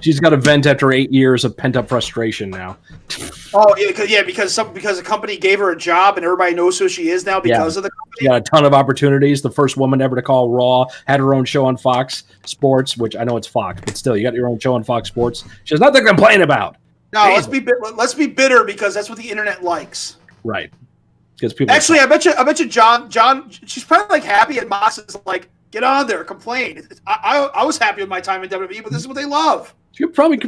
She's got a vent after 8 years of pent up frustration now. Because the company gave her a job and everybody knows who she is now because of the company. She got a ton of opportunities. The first woman ever to call Raw, had her own show on Fox Sports, which I know it's Fox, but still, you got your own show on Fox Sports. She has nothing to complain about. No, let's be bitter because that's what the internet likes. Right. Because people actually, I bet you, John, she's probably like happy and Moss is like, get on there, complain. I was happy with my time in WWE, but this is what they love. You're probably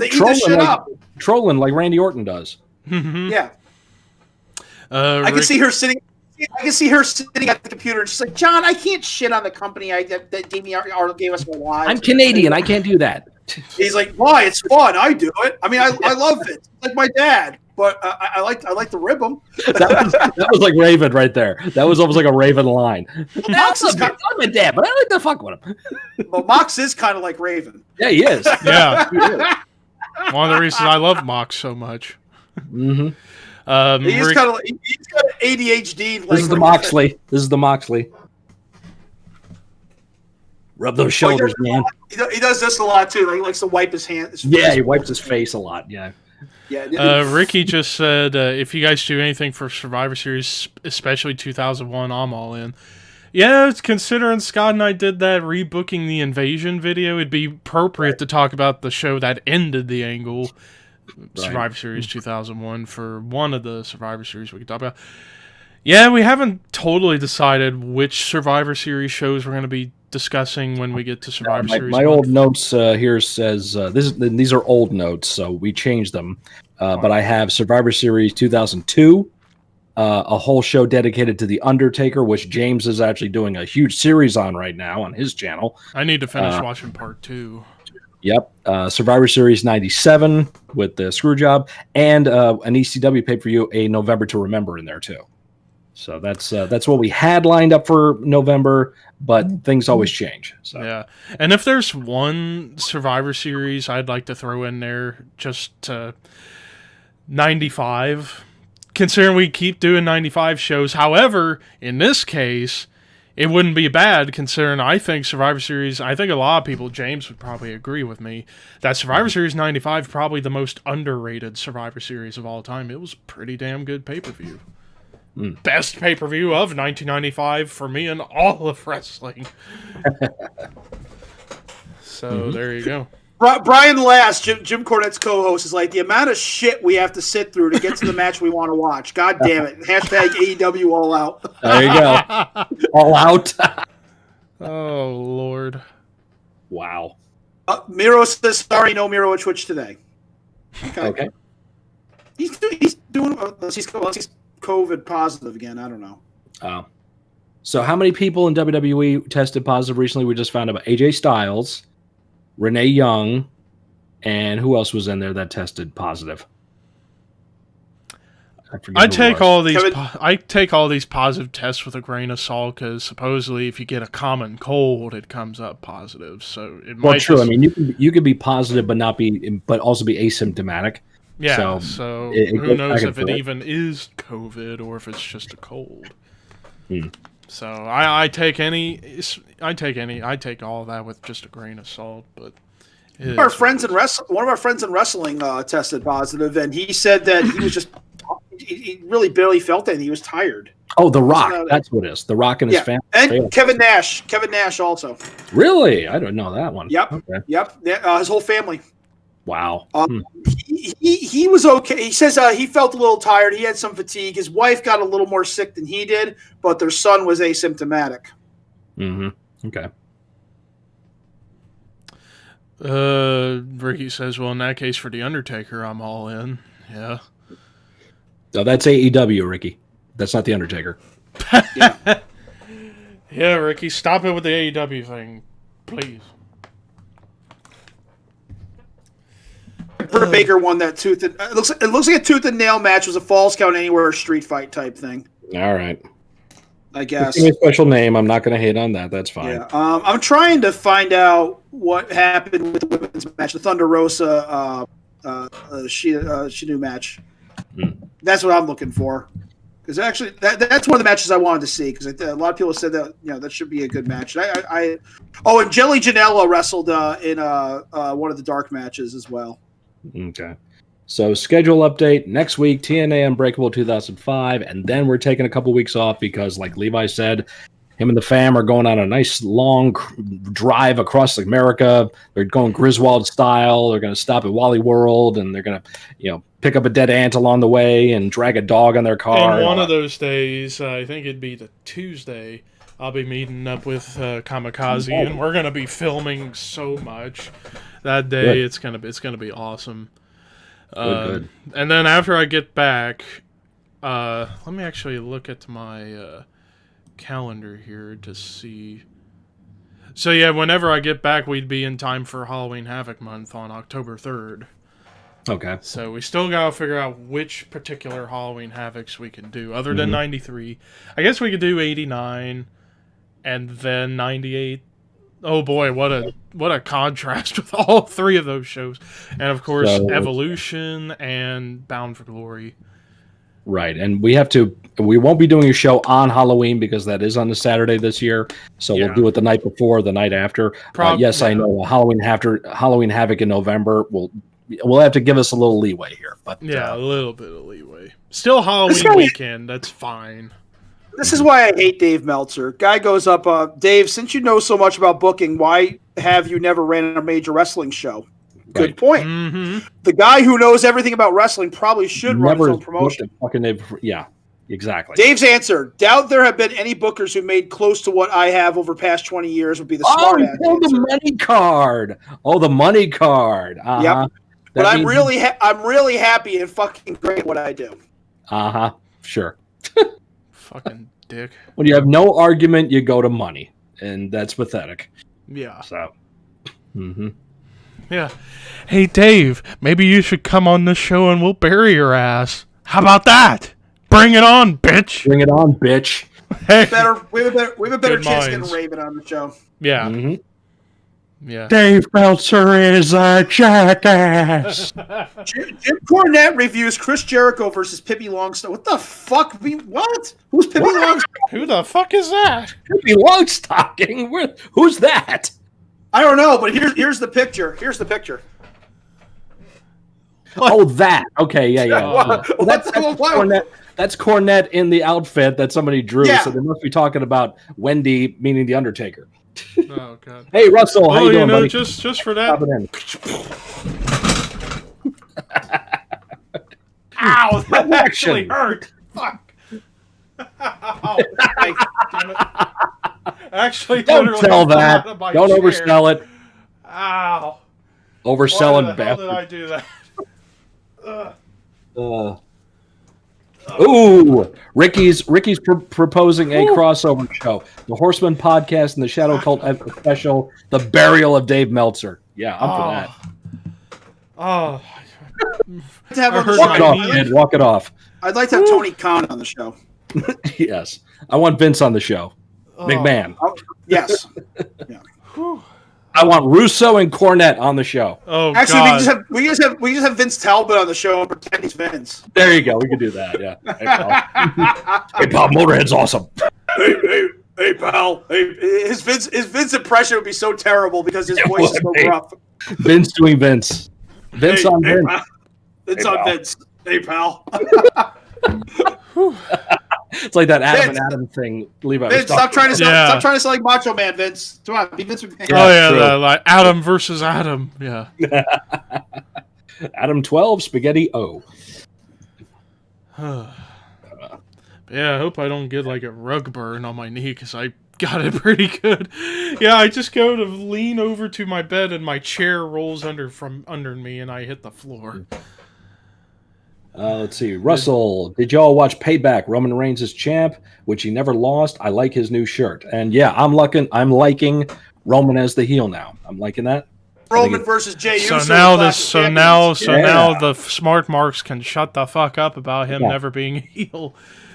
trolling like Randy Orton does. Mm-hmm. Yeah. I can see her sitting. I can see her sitting at the computer and she's like, John, I can't shit on the company that gave us our lives. I'm Canadian. I can't do that. He's like, why? It's fun. I do it. I mean, I love it. It's like my dad. But I like to rib him. That was like Raven right there. That was almost like a Raven line. Mox is I'm my dad, but I like to fuck with him. Well, Mox is kind of like Raven. Yeah, he is. Yeah. He is. One of the reasons I love Mox so much. Mm-hmm. He's got ADHD. This is the Moxley. This is the Moxley. Rub those shoulders, man. He does this a lot too. Like, he likes to wipe his hands. Yeah, he wipes his face a lot. Yeah. Yeah. Ricky just said, if you guys do anything for Survivor Series, especially 2001, I'm all in. Yeah, considering Scott and I did that rebooking the Invasion video, it'd be appropriate to talk about the show that ended the Angle, Survivor Series 2001, for one of the Survivor Series we could talk about. Yeah, we haven't totally decided which Survivor Series shows we're going to be discussing when we get to Survivor Series. My old notes here says these are old notes, so we changed them. But I have Survivor Series 2002, a whole show dedicated to The Undertaker, which James is actually doing a huge series on right now on his channel. I need to finish watching part 2. Yep. Survivor Series 97 with the Screwjob, and an ECW pay-per-view, A November to Remember, in there too. So that's what we had lined up for November, but things always change. So. Yeah, and if there's one Survivor Series I'd like to throw in there, just 95, considering we keep doing 95 shows. However, in this case, it wouldn't be bad considering I think Survivor Series, I think a lot of people, James would probably agree with me, that Survivor Series 95 probably the most underrated Survivor Series of all time. It was a pretty damn good pay-per-view. Best pay-per-view of 1995 for me in all of wrestling. So there you go. Brian Last, Jim Cornette's co-host, is like, the amount of shit we have to sit through to get to the match we want to watch. God damn it. Hashtag AEW All Out. There you go. All out. Oh, Lord. Wow. Miro says, sorry, no Miro at Twitch today. Okay. He's doing, unless he's COVID positive again. I don't know. So how many people in WWE tested positive recently? We just found out about AJ Styles, Renee Young, and who else was in there that tested positive? I take all these positive tests with a grain of salt because supposedly if you get a common cold, it comes up positive. So it might. True. I mean, you could be positive but also be asymptomatic. Yeah. So who knows if it even is COVID or if it's just a cold. So I take all of that with just a grain of salt. But one of our friends in wrestling tested positive, and he said that he was just he really barely felt anything. He was tired. Oh, The Rock. That's what it is. The Rock and his family. And Kevin Nash. Kevin Nash also. Really? I don't know that one. Yep. Okay. Yep. His whole family. Wow. He was okay. He says he felt a little tired. He had some fatigue. His wife got a little more sick than he did, but their son was asymptomatic. Mm-hmm. Okay. Ricky says, well, in that case, for The Undertaker, I'm all in. Yeah. No, that's AEW, Ricky. That's not The Undertaker. Yeah, Ricky, stop it with the AEW thing, please. Britt Baker won that tooth. It looks like a tooth and nail match. It was a Falls Count Anywhere street fight type thing. All right. I guess. Give me a special name. I'm not going to hate on that. That's fine. Yeah. I'm trying to find out what happened with the women's match, the Thunder Rosa Shinu match. That's what I'm looking for. Because actually, that's one of the matches I wanted to see. Because a lot of people said that that should be a good match. And Jelly Janela wrestled in one of the dark matches as well. Okay. So schedule update next week, TNA Unbreakable 2005, and then we're taking a couple weeks off because, like Levi said, him and the fam are going on a nice long drive across America. They're going Griswold style. They're going to stop at Wally World, and they're going to, pick up a dead ant along the way and drag a dog on their car. And one of those days, I think it'd be the Tuesday, I'll be meeting up with Kamikaze, and we're going to be filming so much that day. Good. It's gonna be awesome. Good. And then after I get back, let me actually look at my calendar here to see. So yeah, whenever I get back, we'd be in time for Halloween Havoc Month on October 3rd. Okay. So we still gotta figure out which particular Halloween Havocs we can do, other than 93. I guess we could do 89, and then 98. Oh boy, what a contrast with all three of those shows. And of course, Evolution and Bound for Glory. Right, and we won't be doing a show on Halloween because that is on the Saturday this year. So we'll do it the night before, the night after. Yes, I know Halloween Havoc in November. We'll have to give us a little leeway here, but a little bit of leeway. Still Halloween weekend. That's fine. This is why I hate Dave Meltzer. Guy goes up, Dave, since you know so much about booking, why have you never ran a major wrestling show? Good point. Mm-hmm. The guy who knows everything about wrestling probably should run his own promotion. Yeah, exactly. Dave's answer, doubt there have been any bookers who made close to what I have over past 20 years would be the smart ass answer. The money card. Oh, the money card. Yep. But I'm really happy and fucking great at what I do. Sure. Fucking dick. When you have no argument, you go to money, and that's pathetic. Yeah. So. Yeah. Hey, Dave, maybe you should come on this show and we'll bury your ass. How about that? Bring it on, bitch. Bring it on, bitch. Hey. We have a better chance of getting Raven on the show. Yeah. Mm-hmm. Yeah. Dave Meltzer is a jackass. Jim Cornette reviews Chris Jericho versus Pippi Longstocking. What the fuck? What? Who's Pippi Longstocking? Who the fuck is that? Pippi Longstocking? Who's that? I don't know, but here's the picture. Here's the picture. Oh, that. Okay, yeah. Oh. That's Cornette in the outfit that somebody drew, so they must be talking about Wendy, meaning the Undertaker. Oh god. Hey Russell, how you doing, buddy? just for that. Ow, that actually hurt. Fuck. Ow. Damn it. Actually, don't tell that. Don't oversell it. Ow. Overselling bastard. How did I do that? Ooh, Ricky's proposing a crossover show, the Horseman podcast and the Shadow Cult special, the burial of Dave Meltzer. Yeah, I'm for that. Oh, walk it off, kid. Walk it off. I'd like to have Tony Khan on the show. Yes, I want Vince on the show. McMahon. Yes. Yeah. I want Russo and Cornette on the show. Oh, actually, God. we just have Vince Talbot on the show and pretend he's Vince. There you go. We can do that. Yeah. Hey, pal, Motorhead's awesome. Hey, pal. Hey, his Vince impression would be so terrible because his voice is so rough. Vince doing Vince. Vince on Vince. Pal. Vince on Vince. Hey, pal. It's like that Adam and Adam thing. Vince, stop trying to sound like Macho Man, Vince. Come on, be Vince McMahon. Oh yeah, like Adam versus Adam. Yeah. Adam 12, Spaghetti O. Yeah, I hope I don't get like a rug burn on my knee because I got it pretty good. Yeah, I just go to lean over to my bed and my chair rolls under me and I hit the floor. Let's see. Russell, did y'all watch Payback? Roman Reigns is champ, which he never lost. I like his new shirt. And yeah, I'm liking Roman as the heel now. I'm liking that. Roman versus Jey Uso. Now the smart marks can shut the fuck up about him never being a heel.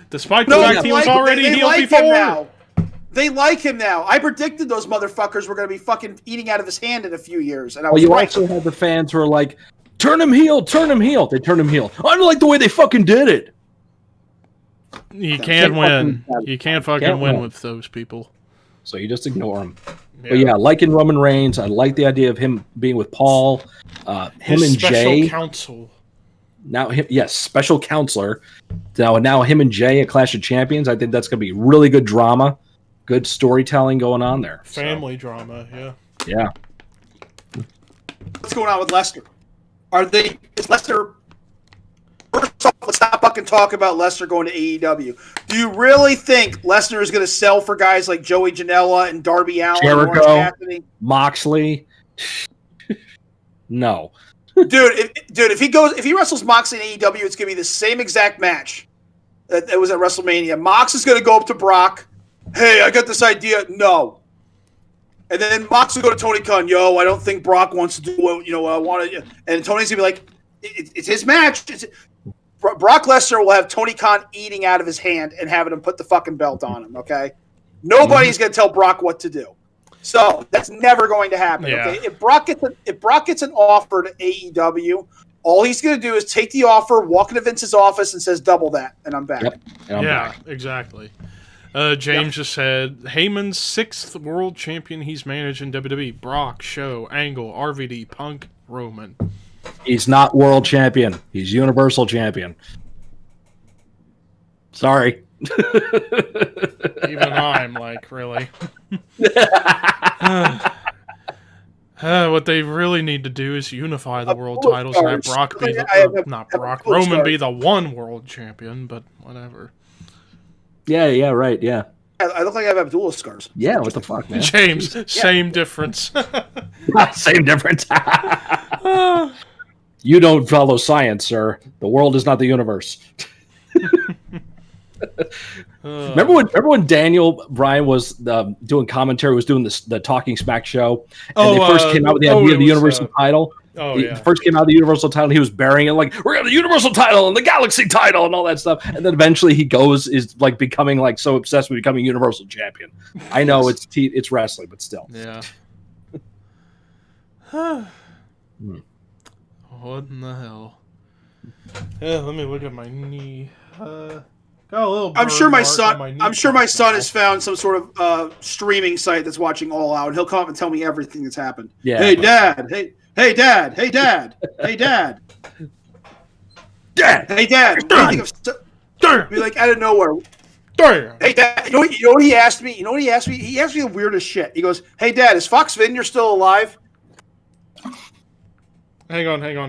Despite the fact he was already a heel before. They like him now. I predicted those motherfuckers were going to be fucking eating out of his hand in a few years. And I was right. Also had the fans who are like, turn him heel, turn him heel. They turn him heel. I don't like the way they fucking did it. You can't win. You can't fucking win with those people. So you just ignore them. Yeah. But yeah, liking Roman Reigns. I like the idea of him being with Paul. Him and Jay. Special counsel. Now, special counselor. Now him and Jay at Clash of Champions. I think that's going to be really good drama. Good storytelling going on there. Family drama, yeah. Yeah. What's going on with Lesnar? Is Lesnar... First off, let's not fucking talk about Lesnar going to AEW. Do you really think Lesnar is going to sell for guys like Joey Janela and Darby Allin? Jericho, Moxley? No. Dude, if he wrestles Moxley in AEW, it's going to be the same exact match that was at WrestleMania. Mox is going to go up to Brock. Hey, I got this idea. No. And then Mox will go to Tony Khan. Yo, I don't think Brock wants to do what I want to. And Tony's going to be like, it's his match. Brock Lesnar will have Tony Khan eating out of his hand and having him put the fucking belt on him, okay? Nobody's going to tell Brock what to do. So that's never going to happen, okay? If Brock gets an offer to AEW, all he's going to do is take the offer, walk into Vince's office, and says, double that, and I'm back. Yep. And I'm back. Exactly. James just said, Heyman's 6th world champion he's managed in WWE. Brock, Show, Angle, RVD, Punk, Roman. He's not world champion. He's universal champion. Sorry. Even I'm like, really? What they really need to do is unify the world titles and have Brock be Roman be the one world champion, but whatever. Yeah, right, yeah. I look like I have Abdullah scars. Yeah, what the fuck, man? James, same difference. Same difference. You don't follow science, sir. The world is not the universe. Remember when Daniel Bryan was doing commentary, was doing the Talking Smack show, and they first came out with the idea of the Universal title? First came out the Universal title, and he was burying it like, we're going to the Universal title and the Galaxy title and all that stuff. And then eventually he is like becoming like so obsessed with becoming Universal Champion. I know it's wrestling, but still. Yeah. What in the hell? Yeah, let me look at my knee. Got a little. I'm sure my bird mark son. on my knee I'm sure my son now. has found some sort of streaming site that's watching All Out, and he'll come up and tell me everything that's happened. Yeah. Hey, Dad. Hey, Dad. Hey, Dad. Hey, Dad. Dad! Hey, Dad. What do you think of? Be like out of nowhere. Damn. Hey, Dad. You know what he asked me? He asked me the weirdest shit. He goes, "Hey, Dad, is Fox Vineyard still alive?" Hang on. Hang on.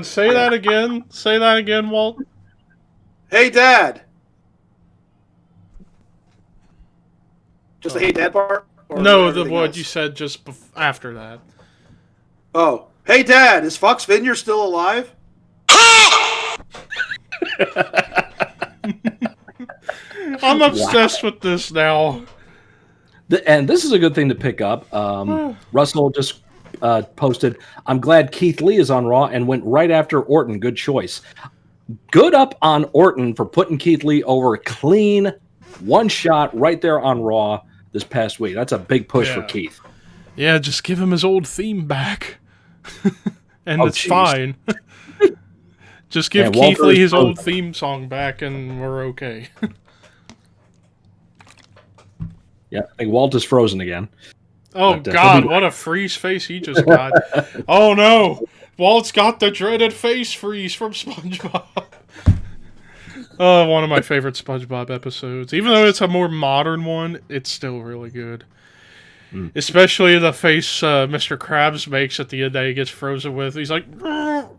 Say that again. Say that again, Walt. Hey, Dad. Just the "Hey, Dad" part. Or No, the everything what else? you said just after that. Oh, hey, Dad, is Fox Vineyard still alive? I'm obsessed with this now. And this is a good thing to pick up. Russell just posted, I'm glad Keith Lee is on Raw and went right after Orton. Good choice. Good up on Orton for putting Keith Lee over clean, one shot right there on Raw this past week. That's a big push for Keith. Yeah, just give him his old theme back. And it's geez. fine. Just give Keith Lee his old theme song back and we're okay. Yeah, I think Walt is frozen again. Oh, God, what a freeze face he just got. Oh, no. Walt's got the dreaded face freeze from SpongeBob. Oh, one of my favorite SpongeBob episodes. Even though it's a more modern one, it's still really good. Especially the face Mr. Krabs makes at the end that he gets frozen with. He's like, no,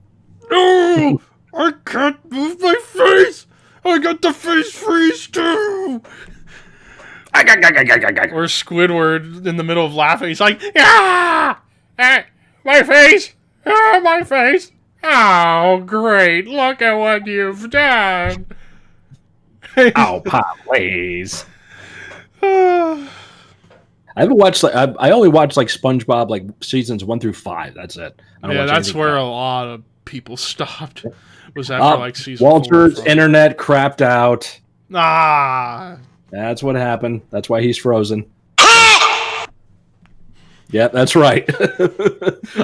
I can't move my face. I got the face freeze too. Or Squidward in the middle of laughing. He's like, ah, my face, my face. Oh, great! Look at what you've done. Ow, please. I haven't watched. I only watched like SpongeBob like seasons 1 through 5. That's it. I don't Yeah, watch that's anything where else. a lot of people stopped. Was after like season Walter's 4 internet crapped out. Ah. That's what happened. That's why he's frozen. Yeah, that's right.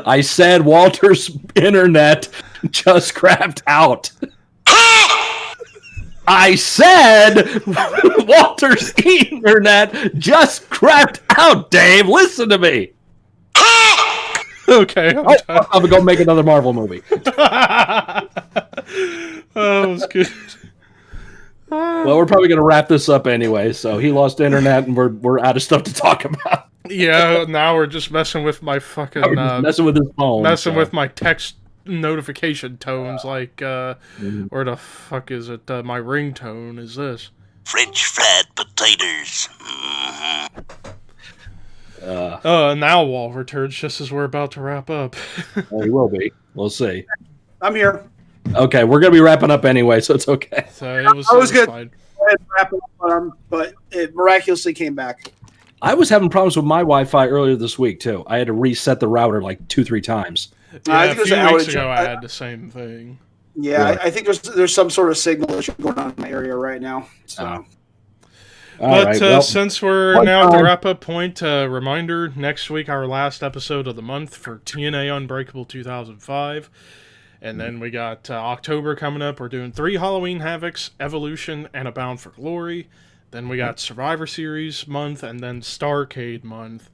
I said Walter's internet just crapped out. I said Walter's internet just crapped out, Dave. Listen to me. Okay. I'm gonna go make another Marvel movie. That was good. Well, we're probably gonna wrap this up anyway. So he lost internet, and we're out of stuff to talk about. Yeah, now we're just messing with my fucking messing with his phone, messing with my text notification tones. Like, where the fuck is it? My ringtone is this. French fried potatoes. Now Walt returns just as we're about to wrap up. Well, he will be. We'll see. I'm here. Okay, we're gonna be wrapping up anyway, so it's okay. So it was good. fine. I had to wrap it up, but it miraculously came back. I was having problems with my Wi-Fi earlier this week too. I had to reset the router like 2-3 times. Yeah, I a think it was few an weeks outage. ago I had the same thing. Yeah, Really? I think there's some sort of signal issue going on in my area right now. So. All But right, well, since we're one now at the time. wrap-up point, reminder, next week our last episode of the month for TNA Unbreakable 2005. And then we got October coming up. We're doing 3 Halloween Havocs, Evolution, and A Bound for Glory. Then we got Survivor Series month, and then Starrcade month.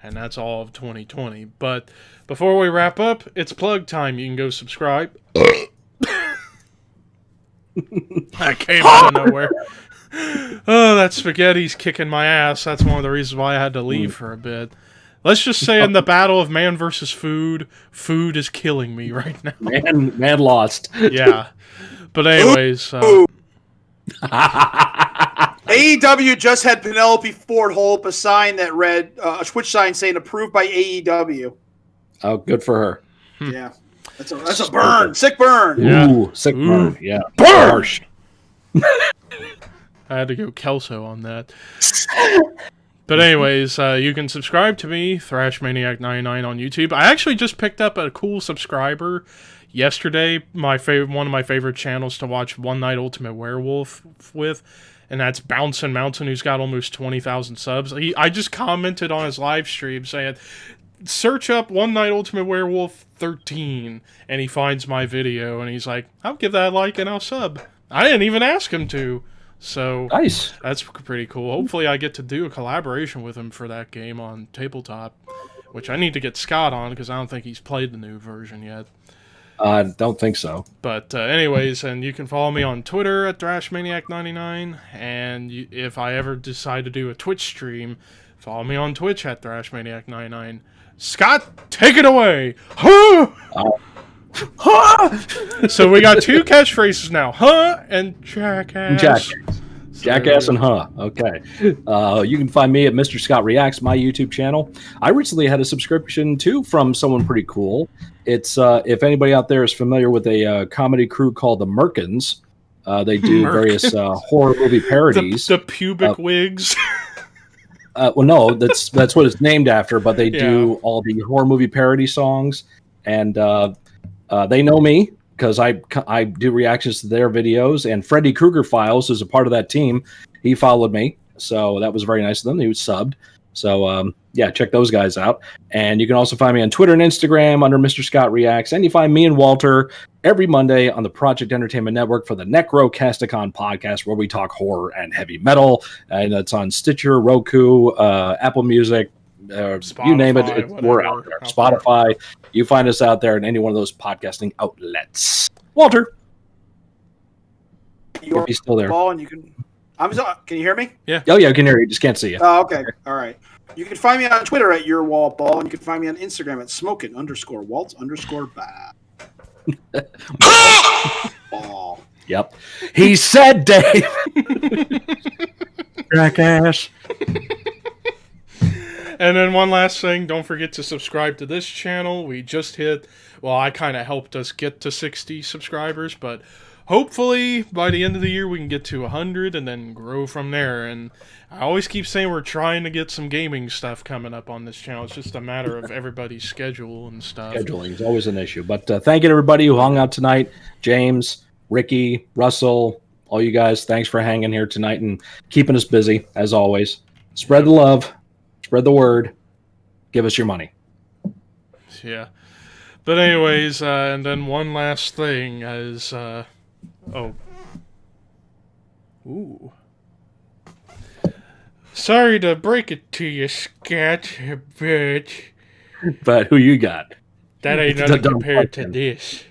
And that's all of 2020. But before we wrap up, it's plug time. You can go subscribe. That came out of nowhere. Oh, that spaghetti's kicking my ass. That's one of the reasons why I had to leave for a bit. Let's just say in the battle of man versus food, food is killing me right now. Man lost. Yeah. But anyways, AEW just had Penelope Ford hold up a sign that read, a Twitch sign saying approved by AEW. Oh, good for her. Yeah. That's a burn. Sick burn. Yeah. Ooh, sick burn. Yeah. Burn! Harsh. I had to go Kelso on that. But anyways, you can subscribe to me, ThrashManiac99 on YouTube. I actually just picked up a cool subscriber yesterday. One of my favorite channels to watch One Night Ultimate Werewolf with, and that's Bouncin' Mountain, who's got almost 20,000 subs. I just commented on his live stream saying, search up One Night Ultimate Werewolf 13, and he finds my video, and he's like, I'll give that a like and I'll sub. I didn't even ask him to. So Nice. that's pretty cool. Hopefully I get to do a collaboration with him for that game on tabletop, which I need to get Scott on because I don't think he's played the new version yet. I don't think so. But anyways, and you can follow me on Twitter at ThrashManiac99, and if I ever decide to do a Twitch stream, follow me on Twitch at ThrashManiac99. Scott, take it away! Huh! Huh! So we got 2 catchphrases now. Huh? And jackass. Jackass and huh. Okay. You can find me at Mr. Scott Reacts, my YouTube channel. I recently had a subscription too from someone pretty cool. It's if anybody out there is familiar with a comedy crew called the Merkins. They do various horror movie parodies. The pubic wigs. Well, no, that's what it's named after. But they do all the horror movie parody songs, and they know me because I do reactions to their videos. And Freddy Krueger Files is a part of that team. He followed me, so that was very nice of them. He was subbed. So yeah, check those guys out. And you can also find me on Twitter and Instagram under Mr. Scott Reacts. And you find me and Walter every Monday on the Project Entertainment Network for the Necrocasticon podcast, where we talk horror and heavy metal. And it's on Stitcher, Roku, Apple Music, you name it, we're out there. Spotify. You find us out there in any one of those podcasting outlets. Walter, You're still there? Ball and you can. Can you hear me? Yeah. Oh yeah, I can hear you. Just can't see you. Oh, okay. All right. You can find me on Twitter at YourWaltBall, and you can find me on Instagram at smokin_Walt_Ball. Ball. Yep. He said, Dave. Jackass. And then one last thing, don't forget to subscribe to this channel. We just hit, well, I kind of helped us get to 60 subscribers, but hopefully by the end of the year we can get to 100 and then grow from there. And I always keep saying we're trying to get some gaming stuff coming up on this channel. It's just a matter of everybody's schedule and stuff. Scheduling is always an issue. But thank you to everybody who hung out tonight. James, Ricky, Russell, all you guys, thanks for hanging here tonight and keeping us busy, as always. Spread the love. Spread the word. Give us your money. Yeah. But anyways, and then one last thing is, Ooh. Sorry to break it to you, Scott, bitch. But who you got? That ain't nothing compared to this.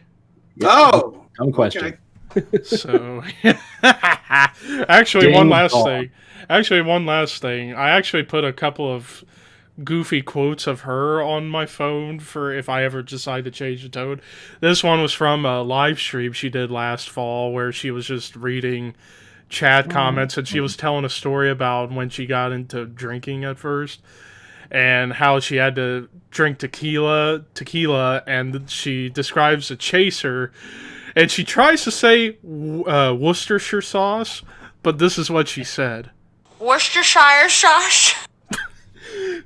Oh! Dumb question. Okay. So, actually, one last thing. I actually put a couple of goofy quotes of her on my phone for if I ever decide to change the tone. This one was from a live stream she did last fall where she was just reading chat comments and she was telling a story about when she got into drinking at first and how she had to drink tequila, and she describes a chaser. And she tries to say Worcestershire sauce, but this is what she said. Worcestershire sauce?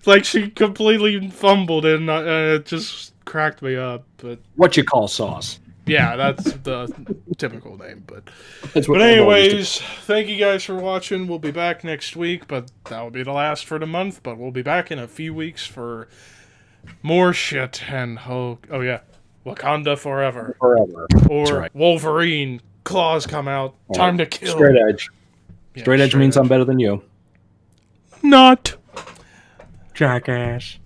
Like, she completely fumbled and it just cracked me up. But What you call sauce. yeah, that's the typical name. But That's what anyways, thank you guys for watching. We'll be back next week, but that'll be the last for the month. But we'll be back in a few weeks for more shit. And oh yeah. Wakanda forever. Or right. Wolverine, claws come out, time to kill. Straight edge. Yeah, straight edge means I'm better than you. Not. Jackass.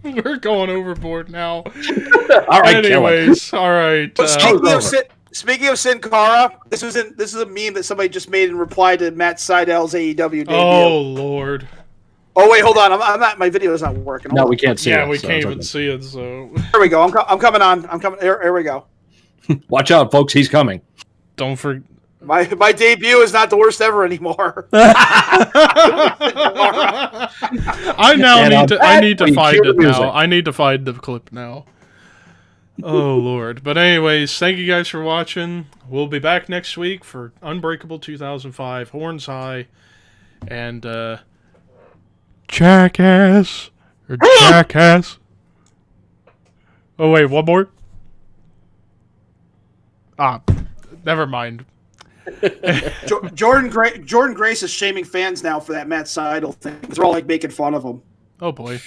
We're going overboard now. All right, anyways, all right. But speaking of Sin Cara, this is a meme that somebody just made in reply to Matt Seidel's AEW debut. Oh Lord. Oh wait, hold on. I'm not. My video is not working. No, we can't see it. Yeah, we can't even see it. So here we go. I'm coming on. I'm coming. Here we go. Watch out, folks. He's coming. Don't forget. My debut is not the worst ever anymore. I need to find it now. I need to find the clip now. Oh Lord. But anyways, thank you guys for watching. We'll be back next week for Unbreakable 2005, Horns High, and Jackass. Or Jackass. Oh wait, one more? Never mind. Jordan Grace is shaming fans now for that Matt Seidel thing. They're all like making fun of him. Oh boy.